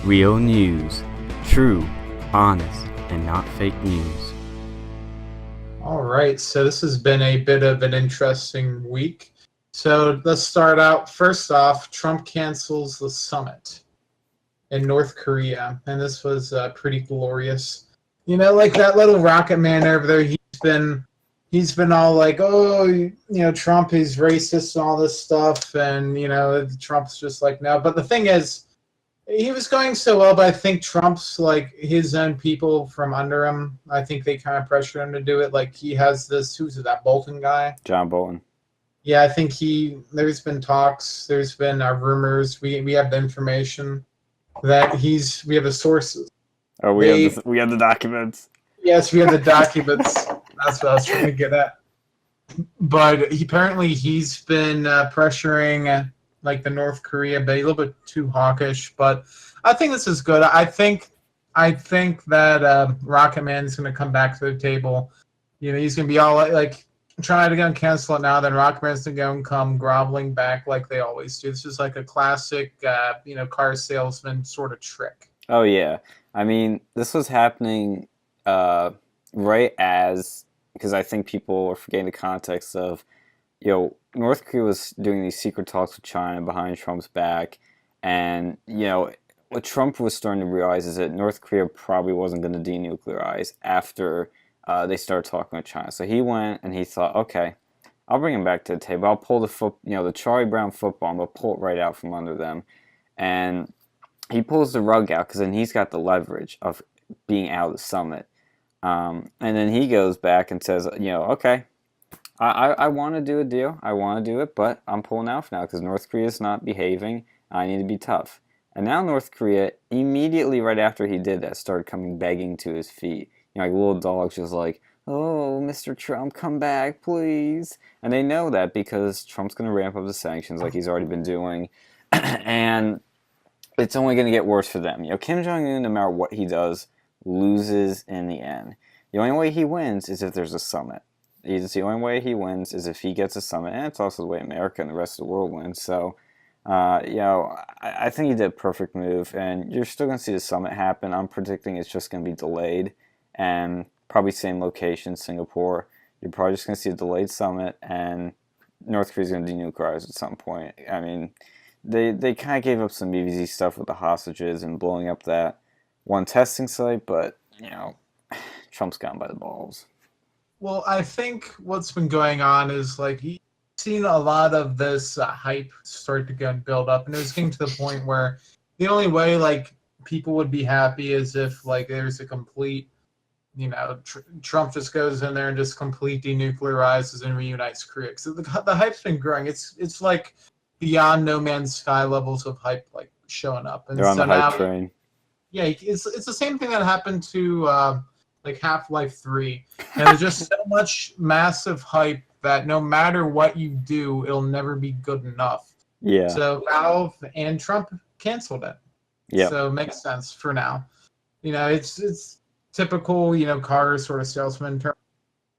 Real news. True, honest, and not fake news. All right, so this has been a bit of an interesting week. So let's start out. First off, Trump cancels the summit in North Korea, and this was pretty glorious. You know, like that little rocket man over there, he's been all like, oh, Trump is racist and all this stuff, and Trump's just like, no. But the thing is, he was going so well, but I think Trump's like his own people from under him. I think they kind of pressure him to do it. Like he has this, who's it, that Bolton guy? John Bolton. Yeah, I think there's been talks, there's been rumors. We have the information that we have the sources. Oh, we have the documents. Yes, we have the documents. That's what I was trying to get at. But apparently he's been pressuring like the North Korea, but a little bit too hawkish. But I think this is good. I think that Rocket Man's going to come back to the table. He's going to be all like trying to go and cancel it now. Then Rocket Man's going to go and come groveling back like they always do. This is like a classic, car salesman sort of trick. Oh yeah, I mean this was happening right as, because I think people are forgetting the context of, North Korea was doing these secret talks with China behind Trump's back, and what Trump was starting to realize is that North Korea probably wasn't going to denuclearize after they started talking with China. So he went and he thought, okay, I'll bring him back to the table. I'll pull the Charlie Brown football, and I'll pull it right out from under them, and he pulls the rug out because then he's got the leverage of being out of the summit, and then he goes back and says, okay. I want to do a deal. I want to do it, but I'm pulling out for now because North Korea is not behaving. I need to be tough. And now North Korea, immediately right after he did that, started coming begging to his feet. Like little dogs just like, oh, Mr. Trump, come back, please. And they know that because Trump's going to ramp up the sanctions like he's already been doing. And it's only going to get worse for them. Kim Jong-un, no matter what he does, loses in the end. The only way he wins is if there's a summit. The only way he wins is if he gets a summit, and it's also the way America and the rest of the world wins. So, I think he did a perfect move, and you're still going to see the summit happen. I'm predicting it's just going to be delayed, and probably same location, Singapore. You're probably just going to see a delayed summit, and North Korea's going to denuclearize at some point. I mean, they kind of gave up some easy stuff with the hostages and blowing up that one testing site, but, Trump's gone by the balls. Well, I think what's been going on is like he's seen a lot of this hype start to go and build up, and it was getting to the point where the only way like people would be happy is if like there's a complete, Trump just goes in there and just completely denuclearizes and reunites Korea. So the hype's been growing. It's like beyond No Man's Sky levels of hype like showing up. And they're on so the hype train. Yeah, it's the same thing that happened to like Half-Life 3. And there's just so much massive hype that no matter what you do, it'll never be good enough. Yeah. So Valve and Trump canceled it. Yeah. So it makes sense for now. It's typical, car sort of salesman term.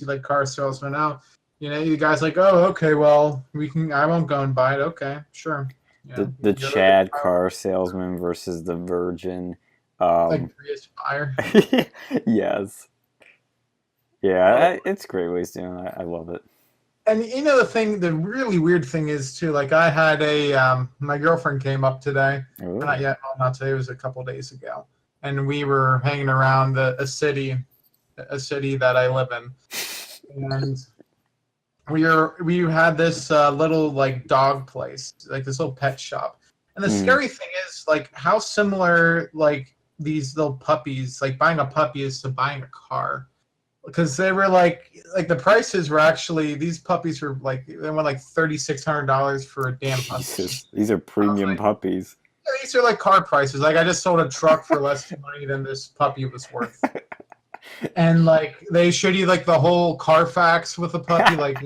Like car salesman now. You guys like, oh, okay, well, I won't go and buy it. Okay, sure. The Chad car salesman versus the virgin. Like Prius buyer. Yes. Yeah, it's great ways doing it. I love it. And the really weird thing is too, like I had my girlfriend came up today. Ooh. Not yet, well, not today, it was a couple days ago. And we were hanging around a city that I live in. And we had this little like dog place, like this little pet shop. And the scary thing is like how similar like these little puppies, like buying a puppy is to buying a car. Because they were like the prices were actually, these puppies were like, they went like $3,600 for a damn puppy. Jesus, these are premium puppies. Yeah, these are like car prices. Like I just sold a truck for less money than this puppy was worth. And like they showed you like the whole Carfax with the puppy, like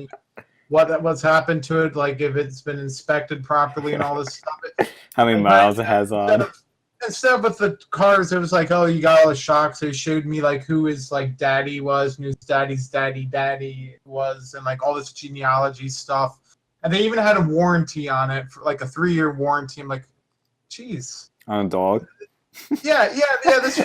what's happened to it, like if it's been inspected properly and all this stuff. How many miles it has on. Instead of with the cars, it was like, oh, you got all the shocks. They showed me like who his like daddy was and whose daddy's daddy was, and like all this genealogy stuff. And they even had a warranty on it for like a 3-year warranty. I'm like, geez. On a dog? Yeah. This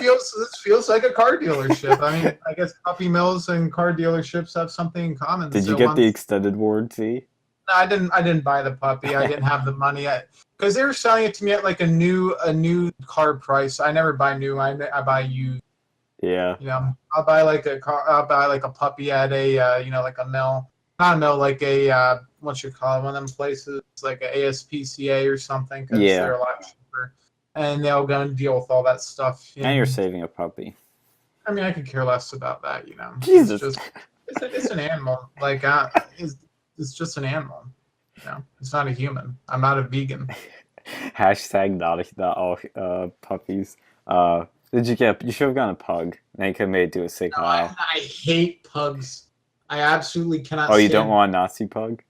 feels like a car dealership. I mean, I guess puppy mills and car dealerships have something in common. Did you So get the once, extended warranty? no, I didn't buy the puppy. I didn't have the money because they were selling it to me at like a new car price. I never buy new. I buy used. Yeah. You know, I'll buy like a car. I'll buy like a puppy at a like a mill. Not a mill, like a what you call it, one of them places like a ASPCA or something, because Yeah. they're a lot cheaper, and they'll go and deal with all that stuff. And you're saving a puppy. I mean, I could care less about that. Jesus. It's an animal. Like it's just an animal. It's not a human. I'm not a vegan. Hashtag not all puppies. You should have gotten a pug. Then you could have made it do a sick No, mile. I hate pugs. I absolutely cannot. Oh, you stand don't want a Nazi pug?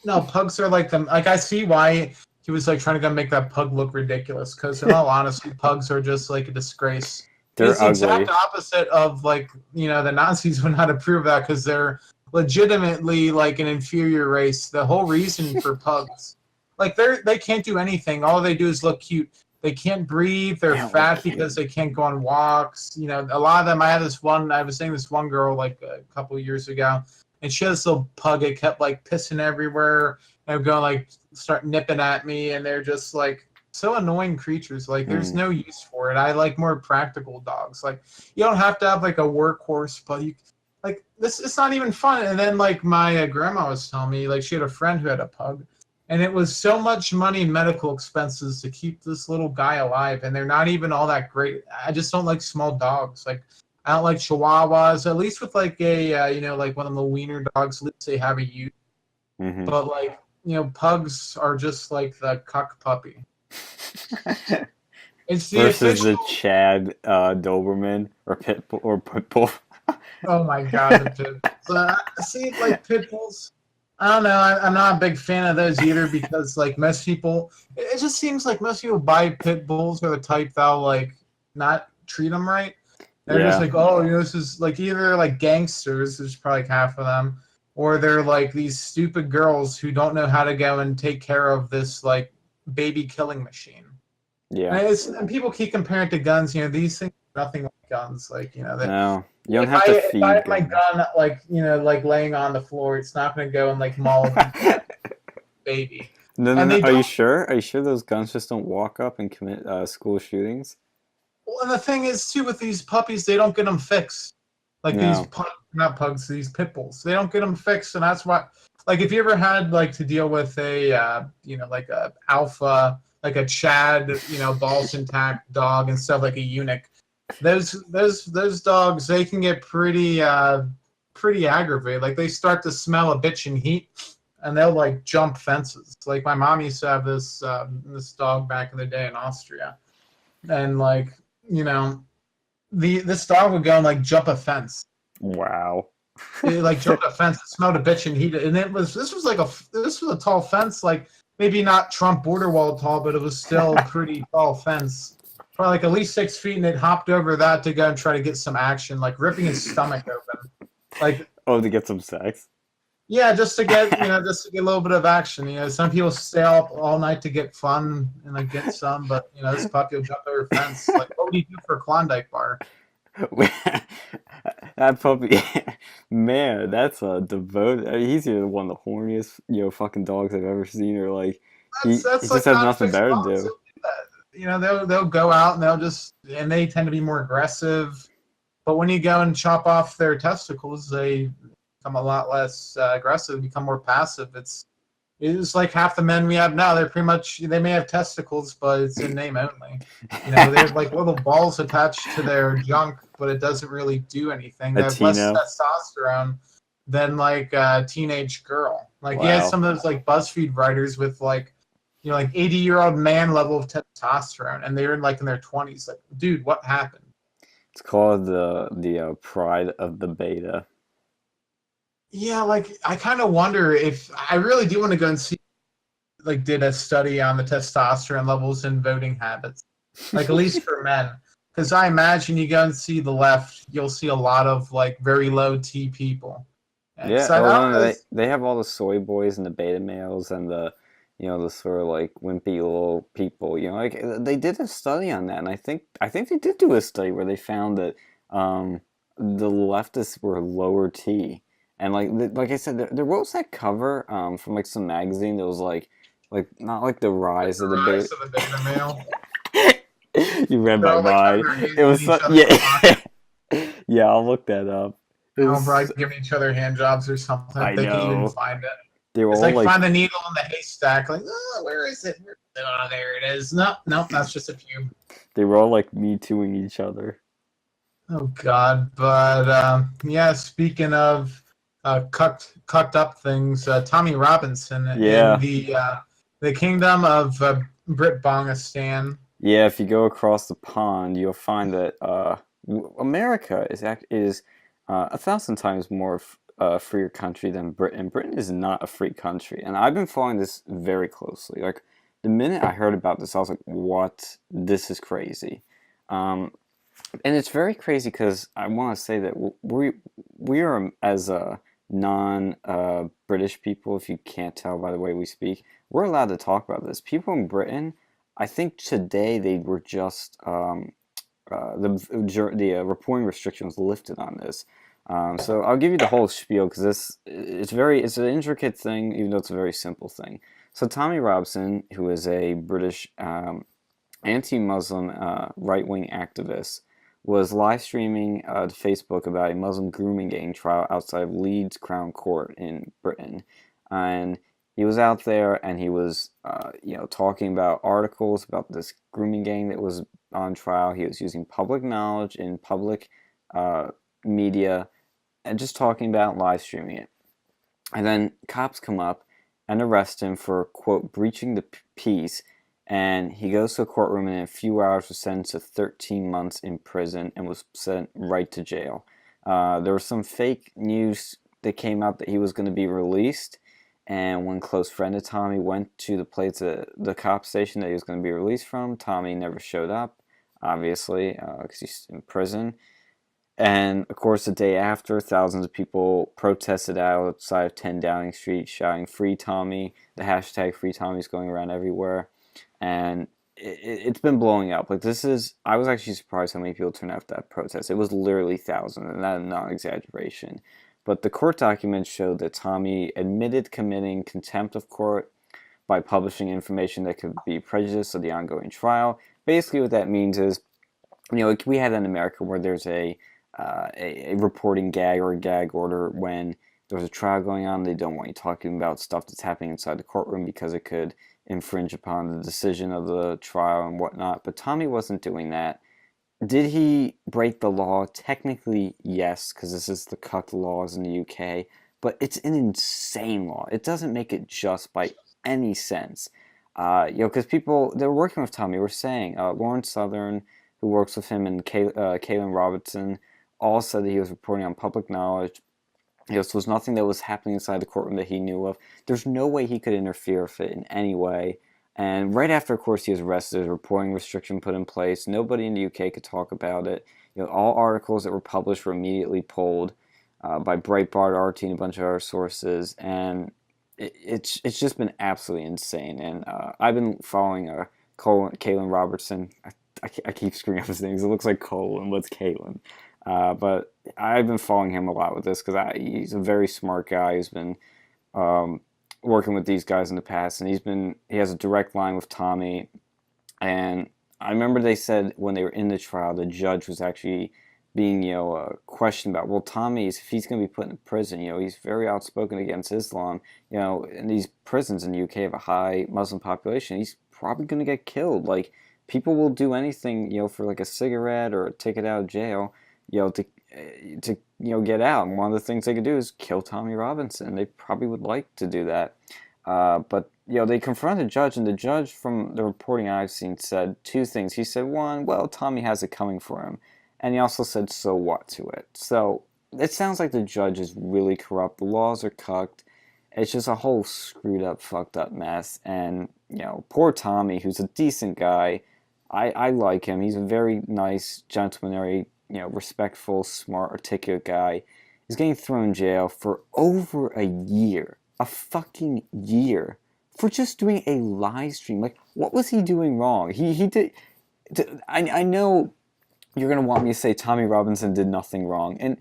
No, pugs are like them. Like I see why he was like trying to make that pug look ridiculous. Because in all honesty, pugs are just like a disgrace. They're It's the ugly. exact opposite of like the Nazis would not approve of that because they're legitimately like an inferior race. The whole reason for pugs, like they can't do anything. All they do is look cute. They can't breathe. They're fat because they can't go on walks. A lot of them. I was seeing this one girl like a couple of years ago, and she had this little pug. It kept like pissing everywhere. And going like start nipping at me, and they're just like so annoying creatures. Like there's no use for it. I like more practical dogs. Like you don't have to have like a workhorse, but you like this. It's not even fun. And then like my grandma was telling me like she had a friend who had a pug. And it was so much money in medical expenses to keep this little guy alive, and they're not even all that great. I just don't like small dogs. Like I don't like Chihuahuas. At least with like a like one of the wiener dogs, at least they have a use. Mm-hmm. But like pugs are just like the cuck puppy. It's the versus official... the Chad Doberman or Pitbull. Oh my god, the pit. But see, like pit bulls. I don't know. I'm not a big fan of those either because, like, most people, it just seems like most people buy pit bulls are the type that'll like not treat them right. They're just like, oh, this is like either like gangsters, there's probably like half of them, or they're like these stupid girls who don't know how to go and take care of this like baby killing machine. Yeah. And people keep comparing it to guns. These things are nothing like guns. Like no. You don't have to feed. If I have my gun, like laying on the floor, it's not going to go and like maul baby. No. Are you sure? Are you sure those guns just don't walk up and commit school shootings? Well, and the thing is too with these puppies, they don't get them fixed. Like these not pugs, these pit bulls, they don't get them fixed, and that's why. Like, if you ever had like to deal with a like a alpha, like a Chad, balls intact dog instead of like a eunuch. Those dogs, they can get pretty aggravated. Like they start to smell a bitch in heat, and they'll like jump fences. Like my mom used to have this dog back in the day in Austria, and like this dog would go and like jump a fence. Wow. It like jumped a fence, it smelled a bitch in heat, and this was a tall fence, like maybe not Trump border wall tall, but it was still a pretty tall fence. Probably like at least 6 feet, and it hopped over that to go and try to get some action, like ripping his stomach open. Like to get some sex? Yeah, just to get a little bit of action. Some people stay up all night to get fun and like get some, but this puppy will jump over a fence. Like, what would you do for a Klondike bar? That puppy, man, that's a devoted. He's either one of the horniest, fucking dogs I've ever seen, or like he just has nothing better to do. They'll go out and they tend to be more aggressive. But when you go and chop off their testicles, they become a lot less aggressive, become more passive. It's like half the men we have now. They may have testicles, but it's in name only. They have like little balls attached to their junk, but it doesn't really do anything. They have less testosterone than like a teenage girl. Like you had some of those like BuzzFeed writers with like 80-year-old man level of testosterone, and they were like in their 20s. Like, dude, what happened? It's called the pride of the beta. Yeah, like I kind of wonder if I really do want to go and see, like, did a study on the testosterone levels and voting habits, like at least for men, because I imagine you go and see the left, you'll see a lot of like very low T people. Yeah, they have all the soy boys and the beta males and the the sort of like wimpy little people. Like they did a study on that, and I think they did do a study where they found that the leftists were lower T, and like I said, what was that cover from like some magazine that was like not like the rise of the Rise beta. of the beta male. You read They're my all like having mind. their hands It was in each other's yeah, pockets. yeah. I'll look that up. It You know, was. probably giving each other hand jobs or something I if they can even know. find it. They were It's all like like find the needle in the haystack. Like, oh, where is it? Oh, there it is. No, no, that's just a few. they were all like me tooing each other. Oh God, but yeah. Speaking of cucked up things, Tommy Robinson in Yeah. the kingdom of Brit Bongistan. Yeah, if you go across the pond, you'll find that America is 1,000 times more freer country than Britain. Britain is not a free country, and I've been following this very closely. Like the minute I heard about this, I was like, "What? This is crazy." Um, and it's very crazy because I want to say that we are as a non British people, if you can't tell by the way we speak, we're allowed to talk about this. People in Britain, I think today they were just the reporting restriction was lifted on this. So I'll give you the whole spiel because it's an intricate thing, even though it's a very simple thing. So Tommy Robson, who is a British anti-Muslim right-wing activist, was live streaming to Facebook about a Muslim grooming gang trial outside of Leeds Crown Court in Britain, and he was out there and he was, talking about articles about this grooming gang that was on trial. He was using public knowledge in public media and just talking about live streaming it. And then cops come up and arrest him for, quote, breaching the peace. And he goes to a courtroom and in a few hours was sentenced to 13 months in prison and was sent right to jail. There was some fake news that came out that he was going to be released. And one close friend of Tommy went to the place, the cop station that he was going to be released from. Tommy never showed up, obviously, because he's in prison. And of course, the day after, thousands of people protested outside of 10 Downing Street, shouting "Free Tommy." The hashtag "Free Tommy" is going around everywhere, and it's been blowing up. Like I was actually surprised how many people turned out for that protest. It was literally thousands, and that's not an exaggeration. But the court documents showed that Tommy admitted committing contempt of court by publishing information that could be prejudiced of the ongoing trial. Basically, what that means is, like we had in America where there's a reporting gag or a gag order when there's a trial going on. They don't want you talking about stuff that's happening inside the courtroom because it could infringe upon the decision of the trial and whatnot. But Tommy wasn't doing that. Did he break the law? Technically, yes, because this is the cuck laws in the UK. But it's an insane law. It doesn't make it just by any sense. Because people that were working with Tommy were saying, Lauren Southern, who works with him, and Kaylin Robertson, all said that he was reporting on public knowledge. This was nothing that was happening inside the courtroom that he knew of. There's no way he could interfere with it in any way. And right after, of course, he was arrested, a reporting restriction put in place. Nobody in the UK could talk about it. All articles that were published were immediately pulled by Breitbart, RT, and a bunch of other sources. And it's just been absolutely insane. And I've been following Kaylin Robertson. I keep screwing up his name because it looks like Colin, but it's Kaylin. But I've been following him a lot with this because he's a very smart guy who's been working with these guys in the past, and he has a direct line with Tommy. And I remember they said when they were in the trial, the judge was actually being questioned about, well, Tommy, if he's going to be put in prison, he's very outspoken against Islam. And these prisons in the UK have a high Muslim population. He's probably going to get killed. Like, people will do anything, for like a cigarette or a ticket out of jail, to get out. And one of the things they could do is kill Tommy Robinson. They probably would like to do that. But they confronted the judge, and the judge, from the reporting I've seen, said two things. He said, one, well, Tommy has it coming for him. And he also said, so what to it? So it sounds like the judge is really corrupt. The laws are cucked. It's just a whole screwed up, fucked up mess. And, poor Tommy, who's a decent guy. I like him. He's a very nice, gentlemanly, respectful, smart, articulate guy. He's getting thrown in jail for over a year. A fucking year for just doing a live stream. Like, what was he doing wrong? He did. I know you're gonna want me to say Tommy Robinson did nothing wrong, and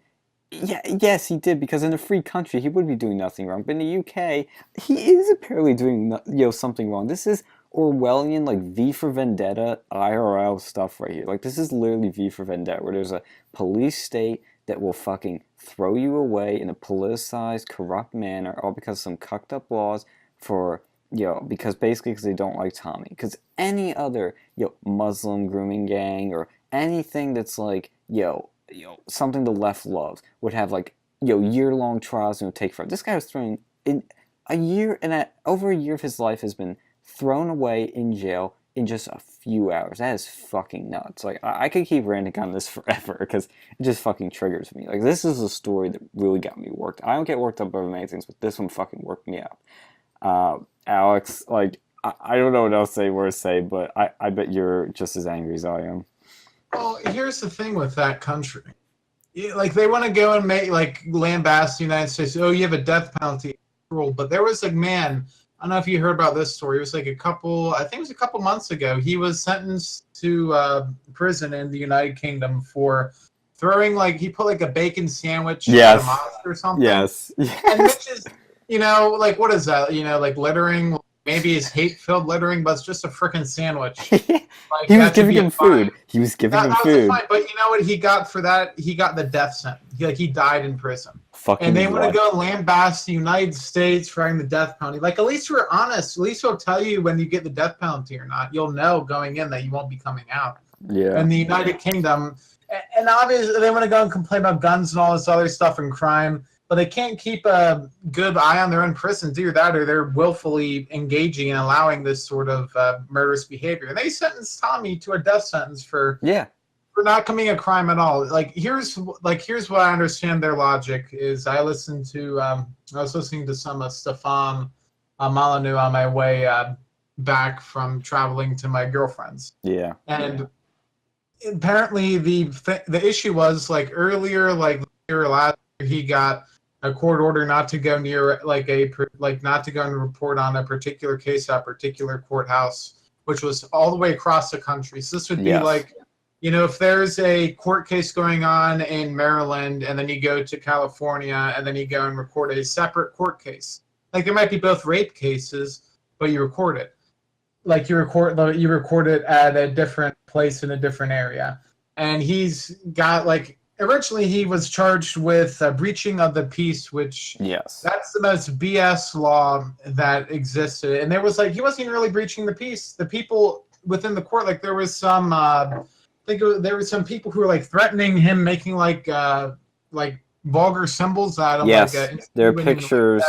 yes, he did, because in a free country he would be doing nothing wrong. But in the UK, he is apparently doing something wrong. This is Orwellian, like V for Vendetta IRL stuff right here. Like, this is literally V for Vendetta, where there's a police state that will fucking throw you away in a politicized, corrupt manner, all because of some cucked up laws for because they don't like Tommy. Because any other Muslim grooming gang or anything that's like something the left loves would have like year-long trials and it would take forever. This guy was thrown in over a year of his life has been thrown away in jail in just a few hours. That is fucking nuts. Like, I could keep ranting on this forever because it just fucking triggers me. Like, this is a story that really got me worked. I don't get worked up over many things, but this one fucking worked me out. Alex, like, I don't know what else to say, but I bet you're just as angry as I am. Well, here's the thing with that country. Like, they want to go and lambast the United States. Oh, you have a death penalty rule. But there was a man, I don't know if you heard about this story. It was a couple months ago. He was sentenced to prison in the United Kingdom for throwing, he put a bacon sandwich at a mosque or something. Yes. And which is, what is that? Littering. Maybe it's hate-filled littering, but it's just a frickin' sandwich. He was giving him food. He was giving him food. Fine, but you know what he got for that? He got the death sentence. He died in prison. And they want to go lambast the United States for having the death penalty. At least we're honest. At least we'll tell you when you get the death penalty or not. You'll know going in that you won't be coming out. Yeah. And the United Kingdom, and obviously they want to go and complain about guns and all this other stuff and crime. But they can't keep a good eye on their own prisons, either that or they're willfully engaging and allowing this sort of murderous behavior. And they sentenced Tommy to a death sentence for not committing a crime at all. Here's what I understand their logic is. I was listening to some Stefan Molyneux on my way back from traveling to my girlfriend's. Yeah. And apparently the issue was earlier, last year, he got a court order not to go near not to go and report on a particular case at a particular courthouse, which was all the way across the country. So this would be if there's a court case going on in Maryland and then you go to California and then you go and record a separate court case. There might be both rape cases, but you record it. You record it at a different place in a different area. And he's got originally, he was charged with breaching of the peace, which that's the most BS law that existed. And there was he wasn't even really breaching the peace. The people within the court, there was some, there were some people who were threatening him, making vulgar symbols at him. Yes, there are pictures.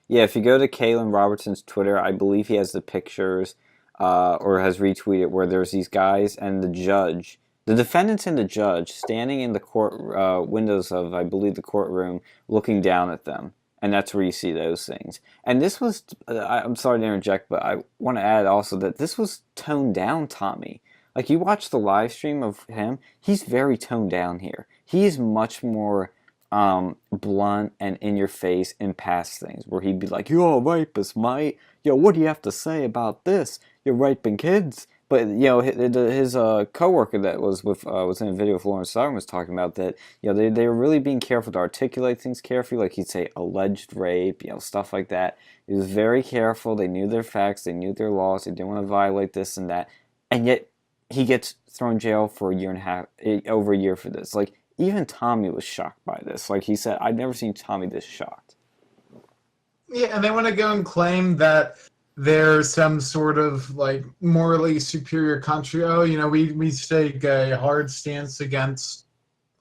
If you go to Kalen Robertson's Twitter, I believe he has the pictures or has retweeted where there's these guys and the judge. The defendants and the judge standing in the court windows of, I believe, the courtroom, looking down at them. And that's where you see those things. And this was, I'm sorry to interject, but I want to add also that this was toned down Tommy. You watch the live stream of him, he's very toned down here. He is much more blunt and in your face in past things, where he'd be like, "You're a rapist, mate. Yo, what do you have to say about this? You're raping kids." But his coworker that was in a video with Lawrence Sauerman was talking about that. They were really being careful to articulate things carefully. He'd say alleged rape, stuff like that. He was very careful. They knew their facts. They knew their laws. They didn't want to violate this and that. And yet he gets thrown in jail for over a year for this. Even Tommy was shocked by this. He said, "I've never seen Tommy this shocked." Yeah, and they want to go and claim that there's some sort of morally superior country. Oh, we take a hard stance against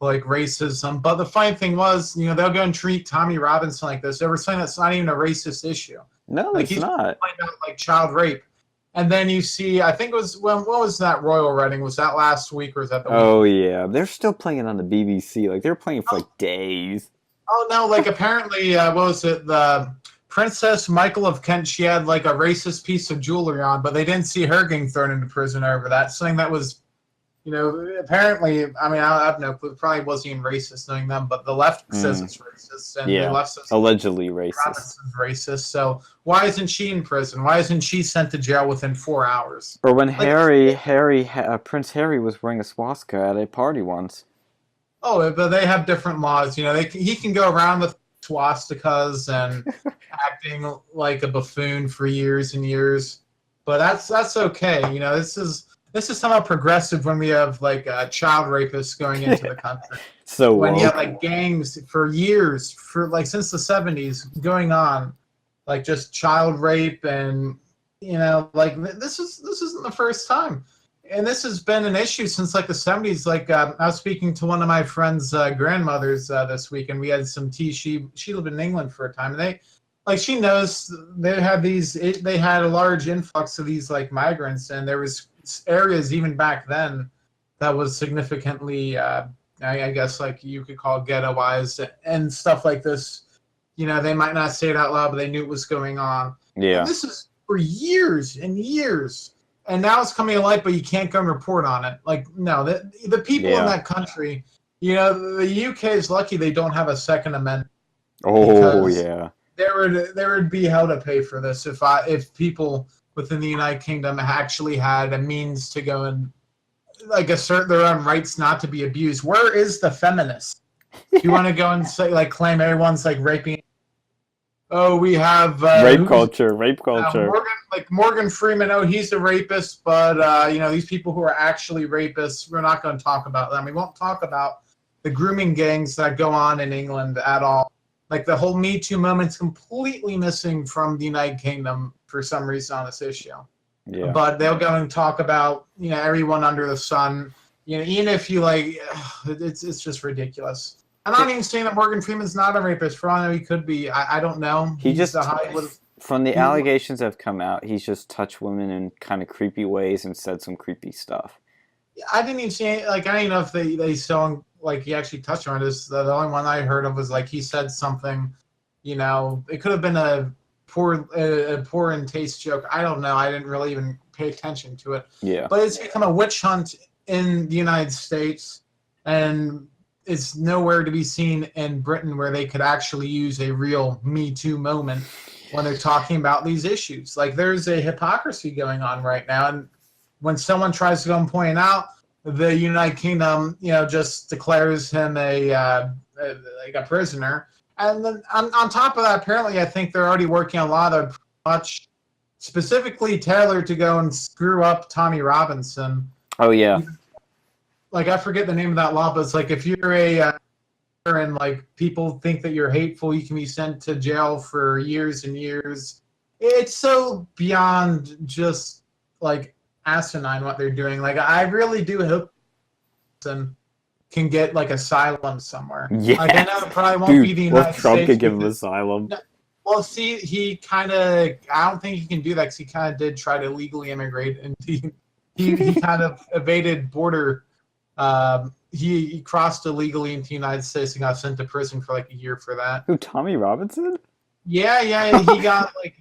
racism. But the funny thing was, they'll go and treat Tommy Robinson like this. They were saying that's not even a racist issue. No, it's not. About, child rape. And then you see, I think it was, what was that royal wedding? Was that last week or was that the week? Oh, yeah. They're still playing it on the BBC. They're playing it for days. Oh, no, apparently, what was it? The Princess Michael of Kent, she had a racist piece of jewelry on, but they didn't see her getting thrown into prison over that. Something that was apparently, I mean, I have no clue. It probably wasn't even racist knowing them, but the left says it's racist, and the Yeah, left says allegedly racist. Robinson's racist. So why isn't she in prison? Why isn't she sent to jail within 4 hours? Or when Like, Prince Harry was wearing a swastika at a party once. oh, but they have different laws. He can go around with swastikas and acting like a buffoon for years and years, but that's okay. This is somewhat progressive when we have like child rapists going into the country. So When you woke. have like gangs for years, for like since the 70s going on, like just child rape, and like this isn't the first time, and this has been an issue since like the 70s. Like I was speaking to one of my friend's grandmothers this week, and we had some tea. She lived in England for a time, and she knows they had a large influx of these like migrants, and there was areas even back then that was significantly I guess like you could call ghettoized and stuff like this. They might not say it out loud, but they knew it was going on. Yeah. And this is for years and years. And now it's coming to light, but you can't go and report on it. Like, no, the people in that country, the UK is lucky they don't have a Second Amendment. Oh, yeah. There would be hell to pay for this if people within the United Kingdom actually had a means to go and like assert their own rights not to be abused. Where is the feminist? You want to go and say like claim everyone's like raping? Oh, we have rape culture. Morgan Freeman. Oh, he's a rapist, but these people who are actually rapists, we're not going to talk about them. We won't talk about the grooming gangs that go on in England at all. Like the whole Me Too moment's completely missing from the United Kingdom for some reason on this issue. Yeah. But they'll go and talk about everyone under the sun. Even if you like, it's just ridiculous. I'm not even saying that Morgan Freeman's not a rapist. For all I know, he could be. I don't know. From the allegations that have come out, he's just touched women in kind of creepy ways and said some creepy stuff. I didn't even see I don't even know if they saw him like he actually touched her on this. The only one I heard of was like he said something. It could have been a poor in taste joke. I don't know. I didn't really even pay attention to it. Yeah. But it's become a witch hunt in the United States, and it's nowhere to be seen in Britain where they could actually use a real Me Too moment when they're talking about these issues. Like there's a hypocrisy going on right now, and when someone tries to go and point out, the United Kingdom, just declares him a prisoner. And then on top of that, apparently, I think they're already working on a law that much specifically tailored to go and screw up Tommy Robinson. Oh, yeah. Like, I forget the name of that law, but it's like if you're and like people think that you're hateful, you can be sent to jail for years and years. It's so beyond just like asinine what they're doing. Like, I really do hope can get like asylum somewhere. Yeah. Like, I know it probably won't be the United States. Trump could give him asylum. Well, see, he kind of, I don't think he can do that because he kind of did try to legally immigrate, and he kind of evaded border. He crossed illegally into the United States and got sent to prison for like a year for that. Who, Tommy Robinson? Yeah,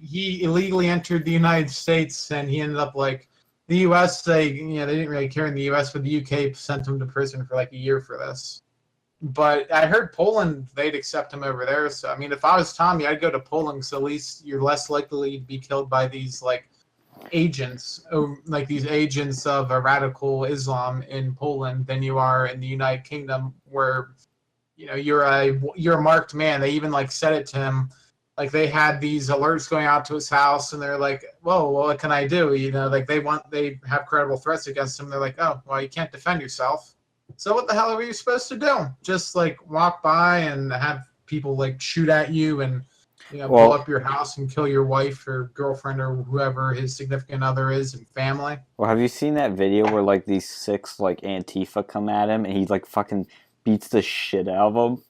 he illegally entered the United States, and he ended up like the U.S. They didn't really care in the U.S., but the U.K. sent him to prison for like a year for this. But I heard Poland, they'd accept him over there. So, I mean, if I was Tommy, I'd go to Poland because at least you're less likely to be killed by these, like, agents, like these agents of a radical Islam in Poland than you are in the United Kingdom where, you're a marked man. They even, like, said it to him. Like, they had these alerts going out to his house, and they're like, whoa, well, what can I do? Like, they have credible threats against him. They're like, oh, well, you can't defend yourself. So what the hell are you supposed to do? Just like walk by and have people like shoot at you and blow up your house and kill your wife or girlfriend or whoever his significant other is and family? Well, have you seen that video where like these 6 like Antifa come at him and he like fucking beats the shit out of them?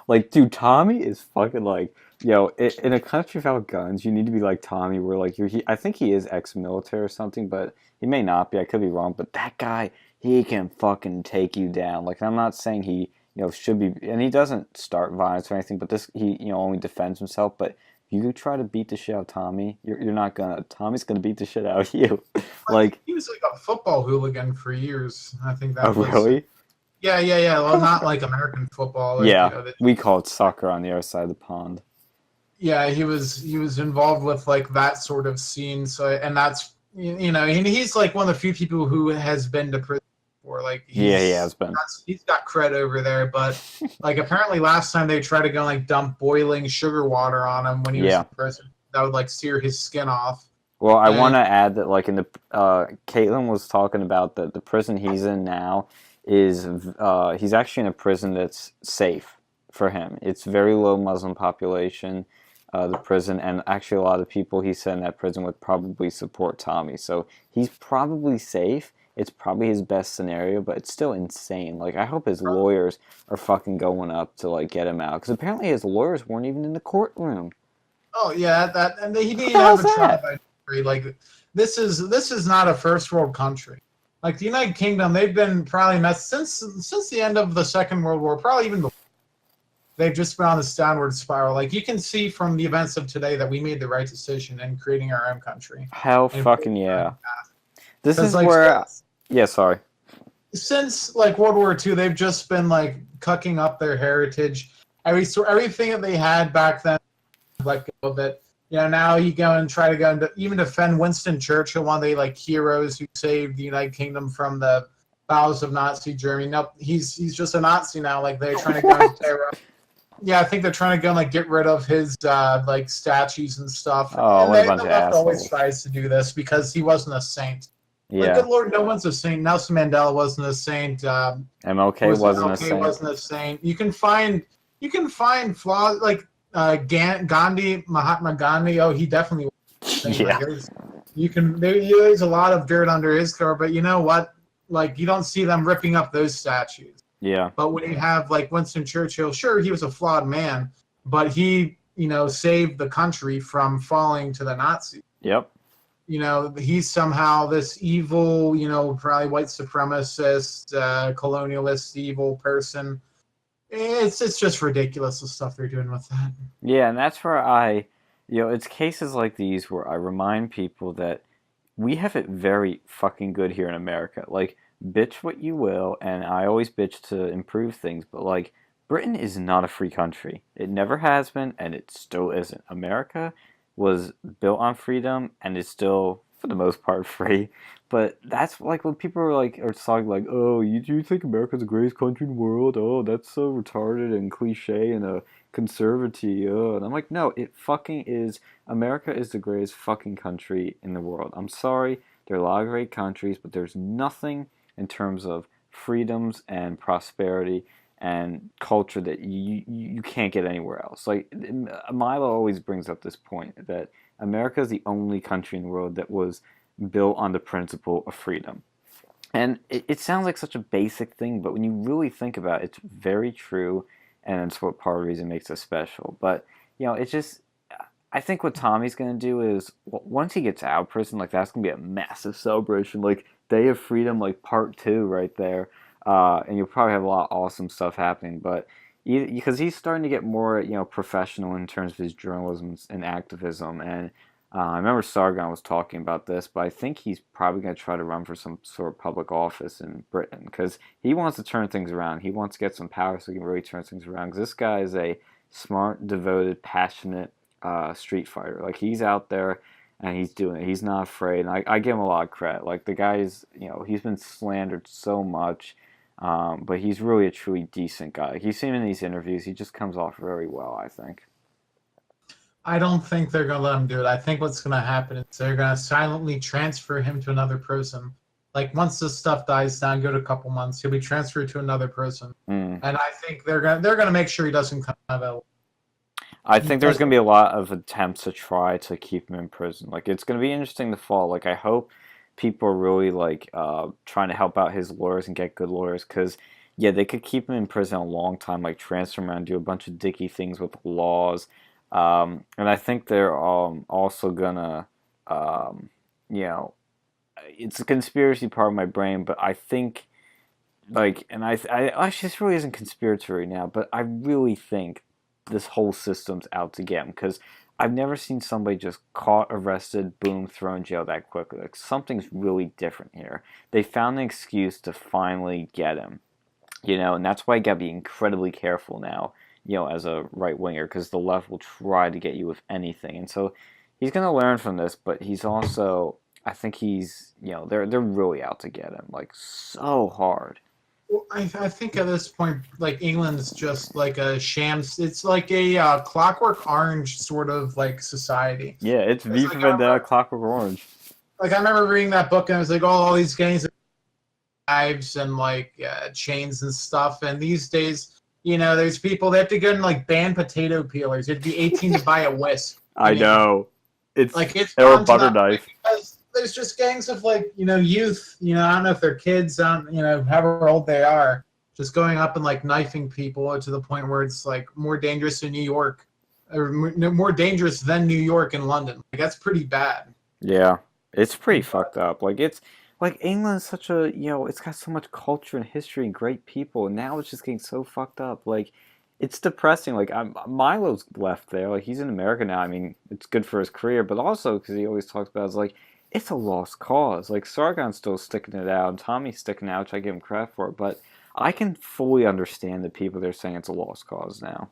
Like, dude, Tommy is fucking like, in a country without guns, you need to be like Tommy, where like I think he is ex-military or something, but he may not be. I could be wrong, but that guy, he can fucking take you down. Like, I'm not saying he, should be, and he doesn't start violence or anything, but he only defends himself. But you try to beat the shit out of Tommy, you're not gonna. Tommy's gonna beat the shit out of you. I think Like, he was like a football hooligan for years. I think oh that was. really? Yeah. Well, not like American football, like Yeah, we call it soccer on the other side of the pond. yeah, he was involved with like that sort of scene. So, and that's and he's like one of the few people who has been to prison before. Like Yeah, he has been. he's got cred over there. But like apparently last time they tried to go like dump boiling sugar water on him when he was Yeah. in prison, that would like sear his skin off. Well, I And- want to add that, like, in the Caitlin was talking about the prison he's in now is he's actually in a prison that's safe for him. It's very low Muslim population, the prison, and actually a lot of people he said in that prison would probably support Tommy. So he's probably safe. It's probably his best scenario, but it's still insane. Like, I hope his lawyers are fucking going up to like get him out, because apparently his lawyers weren't even in the courtroom. Oh yeah, and he didn't the have hell's a trial that? by jury. Like this is not a first world country. Like the United Kingdom, they've been probably messed since the end of the Second World War, probably even before. They've just been on this downward spiral. Like you can see from the events of today that we made the right decision in creating our own country. Hell And fucking yeah. This 'Cause, is like, where yeah, sorry. since like World War II, they've just been like cucking up their heritage. Everything that they had back then, let go of it. Now you go and try to go and even defend Winston Churchill, one of the like heroes who saved the United Kingdom from the bowels of Nazi Germany. Nope, he's just a Nazi now. Like they're trying to go and tear up. Yeah, I think they're trying to go and like get rid of his like statues and stuff. Oh, and what a the bunch of left always assholes. tries to do this because he wasn't a saint. Like, Yeah, good Lord, no one's a saint. Nelson Mandela wasn't a saint. MLK wasn't a saint. Wasn't a saint. You can find flaws like Gandhi, Mahatma Gandhi. Oh, he definitely was a saint. Yeah. Like, there's a lot of dirt under his car, but you know what? Like you don't see them ripping up those statues. Yeah, But when you have like Winston Churchill, sure he was a flawed man, but he saved the country from falling to the Nazis. yep. He's somehow this evil, probably white supremacist, colonialist, evil person. It's just ridiculous the stuff they're doing with that. Yeah, and that's where it's cases like these where I remind people that we have it very fucking good here in America. Like, bitch what you will, and I always bitch to improve things, but like, Britain is not a free country. It never has been, and it still isn't. America was built on freedom, and it's still, for the most part, free. But that's like when people are talking like, oh, you think America's the greatest country in the world? Oh, that's so retarded and cliche and a conservative. And I'm like, no, it fucking is. America is the greatest fucking country in the world. I'm sorry, there are a lot of great countries, but there's nothing in terms of freedoms and prosperity and culture that you can't get anywhere else. Like, Milo always brings up this point that America is the only country in the world that was built on the principle of freedom. And it sounds like such a basic thing, but when you really think about it, it's very true, and it's what part of the reason makes us special. But, it's just, I think what Tommy's going to do is, once he gets out of prison, like, that's going to be a massive celebration, like, Day of Freedom, like, part 2 right there. And you'll probably have a lot of awesome stuff happening, but because he's starting to get more, professional in terms of his journalism and activism. And I remember Sargon was talking about this, but I think he's probably going to try to run for some sort of public office in Britain because he wants to turn things around. He wants to get some power so he can really turn things around. Because this guy is a smart, devoted, passionate street fighter. Like, he's out there and he's doing it. He's not afraid. And I give him a lot of credit. Like, the guy's, he's been slandered so much. But he's really a truly decent guy. Like, you see him in these interviews, he just comes off very well, I think. I don't think they're going to let him do it. I think what's going to happen is they're going to silently transfer him to another prison. Like, once this stuff dies down, go to a couple months, he'll be transferred to another prison. And I think they're going to make sure he doesn't come out of it. I think there's going to be a lot of attempts to try to keep him in prison. Like, it's going to be interesting to fall. Like, I hope people are really trying to help out his lawyers and get good lawyers, because they could keep him in prison a long time, like transfer him around, do a bunch of dicky things with laws, and I think they're also gonna it's a conspiracy part of my brain, but I think and I actually, this really isn't conspiratory now, but I really think this whole system's out to get him, because I've never seen somebody just caught, arrested, boom, thrown in jail that quickly. Like something's really different here. They found an excuse to finally get him, and that's why you gotta be incredibly careful now, as a right winger, because the left will try to get you with anything, and so he's gonna learn from this. But he's also, I think they're really out to get him, like so hard. Well, I think at this point, like England's just like a sham. It's like a Clockwork Orange sort of like society. Yeah, it's It's V like for I Vendetta, remember, Clockwork Orange. like I remember reading that book and I was like, oh, all these gangs are knives and like chains and stuff. And these days, there's people they have to go and like ban potato peelers. You have to be 18 to buy a whisk. I know. It's Like it's or a gone to butter that point knife. because there's just gangs of like youth. I don't know if they're kids. However old they are, just going up and like knifing people to the point where it's like more dangerous in New York, or more dangerous than New York and London. Like that's pretty bad. Yeah, it's pretty fucked up. Like it's like England's such a it's got so much culture and history and great people, and now it's just getting so fucked up. Like it's depressing. Like Milo's left there. Like he's in America now. I mean, it's good for his career, but also because he always talks about it's like it's a lost cause. Like Sargon's still sticking it out, and Tommy's sticking it out, which I give him credit for. But I can fully understand the people that are saying it's a lost cause now.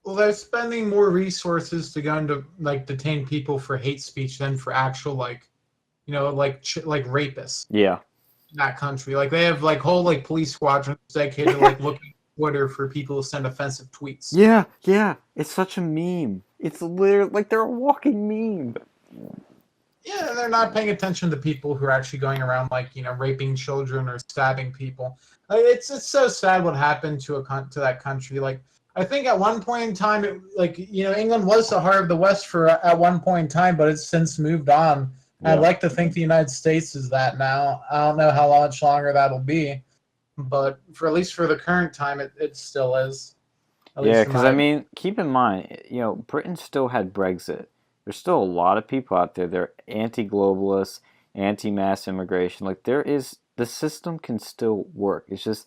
Well, they're spending more resources to go into like detain people for hate speech than for actual like rapists Yeah. in that country. Like they have like whole like police squadrons dedicated to like looking at Twitter for people who send offensive tweets. Yeah, yeah. It's such a meme. It's literally like they're a walking meme. Yeah, and they're not paying attention to people who are actually going around like raping children or stabbing people. Like, it's so sad what happened to to that country. Like I think at one point in time, England was the heart of the West for at one point in time, but it's since moved on. Yeah. I'd like to think the United States is that now. I don't know how much longer that'll be, but for at least for the current time, it still is. Yeah, because I mean, keep in mind, Britain still had Brexit. There's still a lot of people out there. They're anti-globalist, anti-mass immigration. Like the system can still work. It's just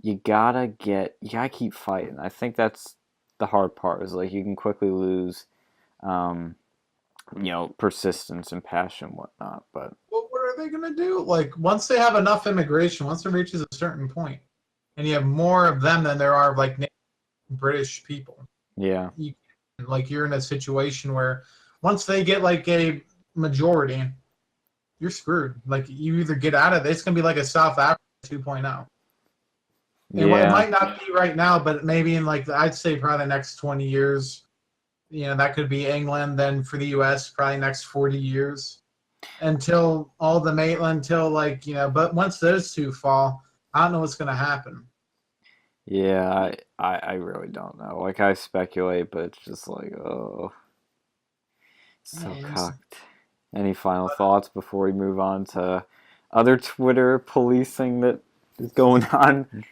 you gotta keep fighting. I think that's the hard part. Is like you can quickly lose, persistence and passion, and whatnot. But well, what are they gonna do? Like once they have enough immigration, once it reaches a certain point, and you have more of them than there are of like British people. Yeah. You're in a situation where once they get like a majority, you're screwed. Like you either get out of it. It's gonna be like a South Africa 2.0. It might not be right now, but maybe in like I'd say probably the next 20 years. That could be England. Then for the U.S., probably next 40 years until all the But once those two fall, I don't know what's gonna happen. Yeah, I really don't know. Like I speculate, but it's just like, oh, so cocked. Any final thoughts before we move on to other Twitter policing that is going on?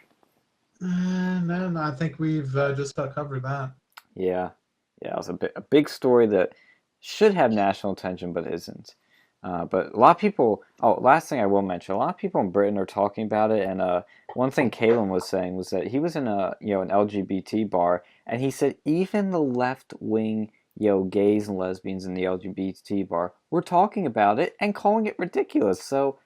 No, I think we've just about covered that. Yeah, it was a big story that should have national attention, but isn't. But a lot of people. Oh, last thing I will mention: a lot of people in Britain are talking about it. And one thing Kalen was saying was that he was in an LGBT bar, and he said even the left wing gays and lesbians in the LGBT bar were talking about it and calling it ridiculous. So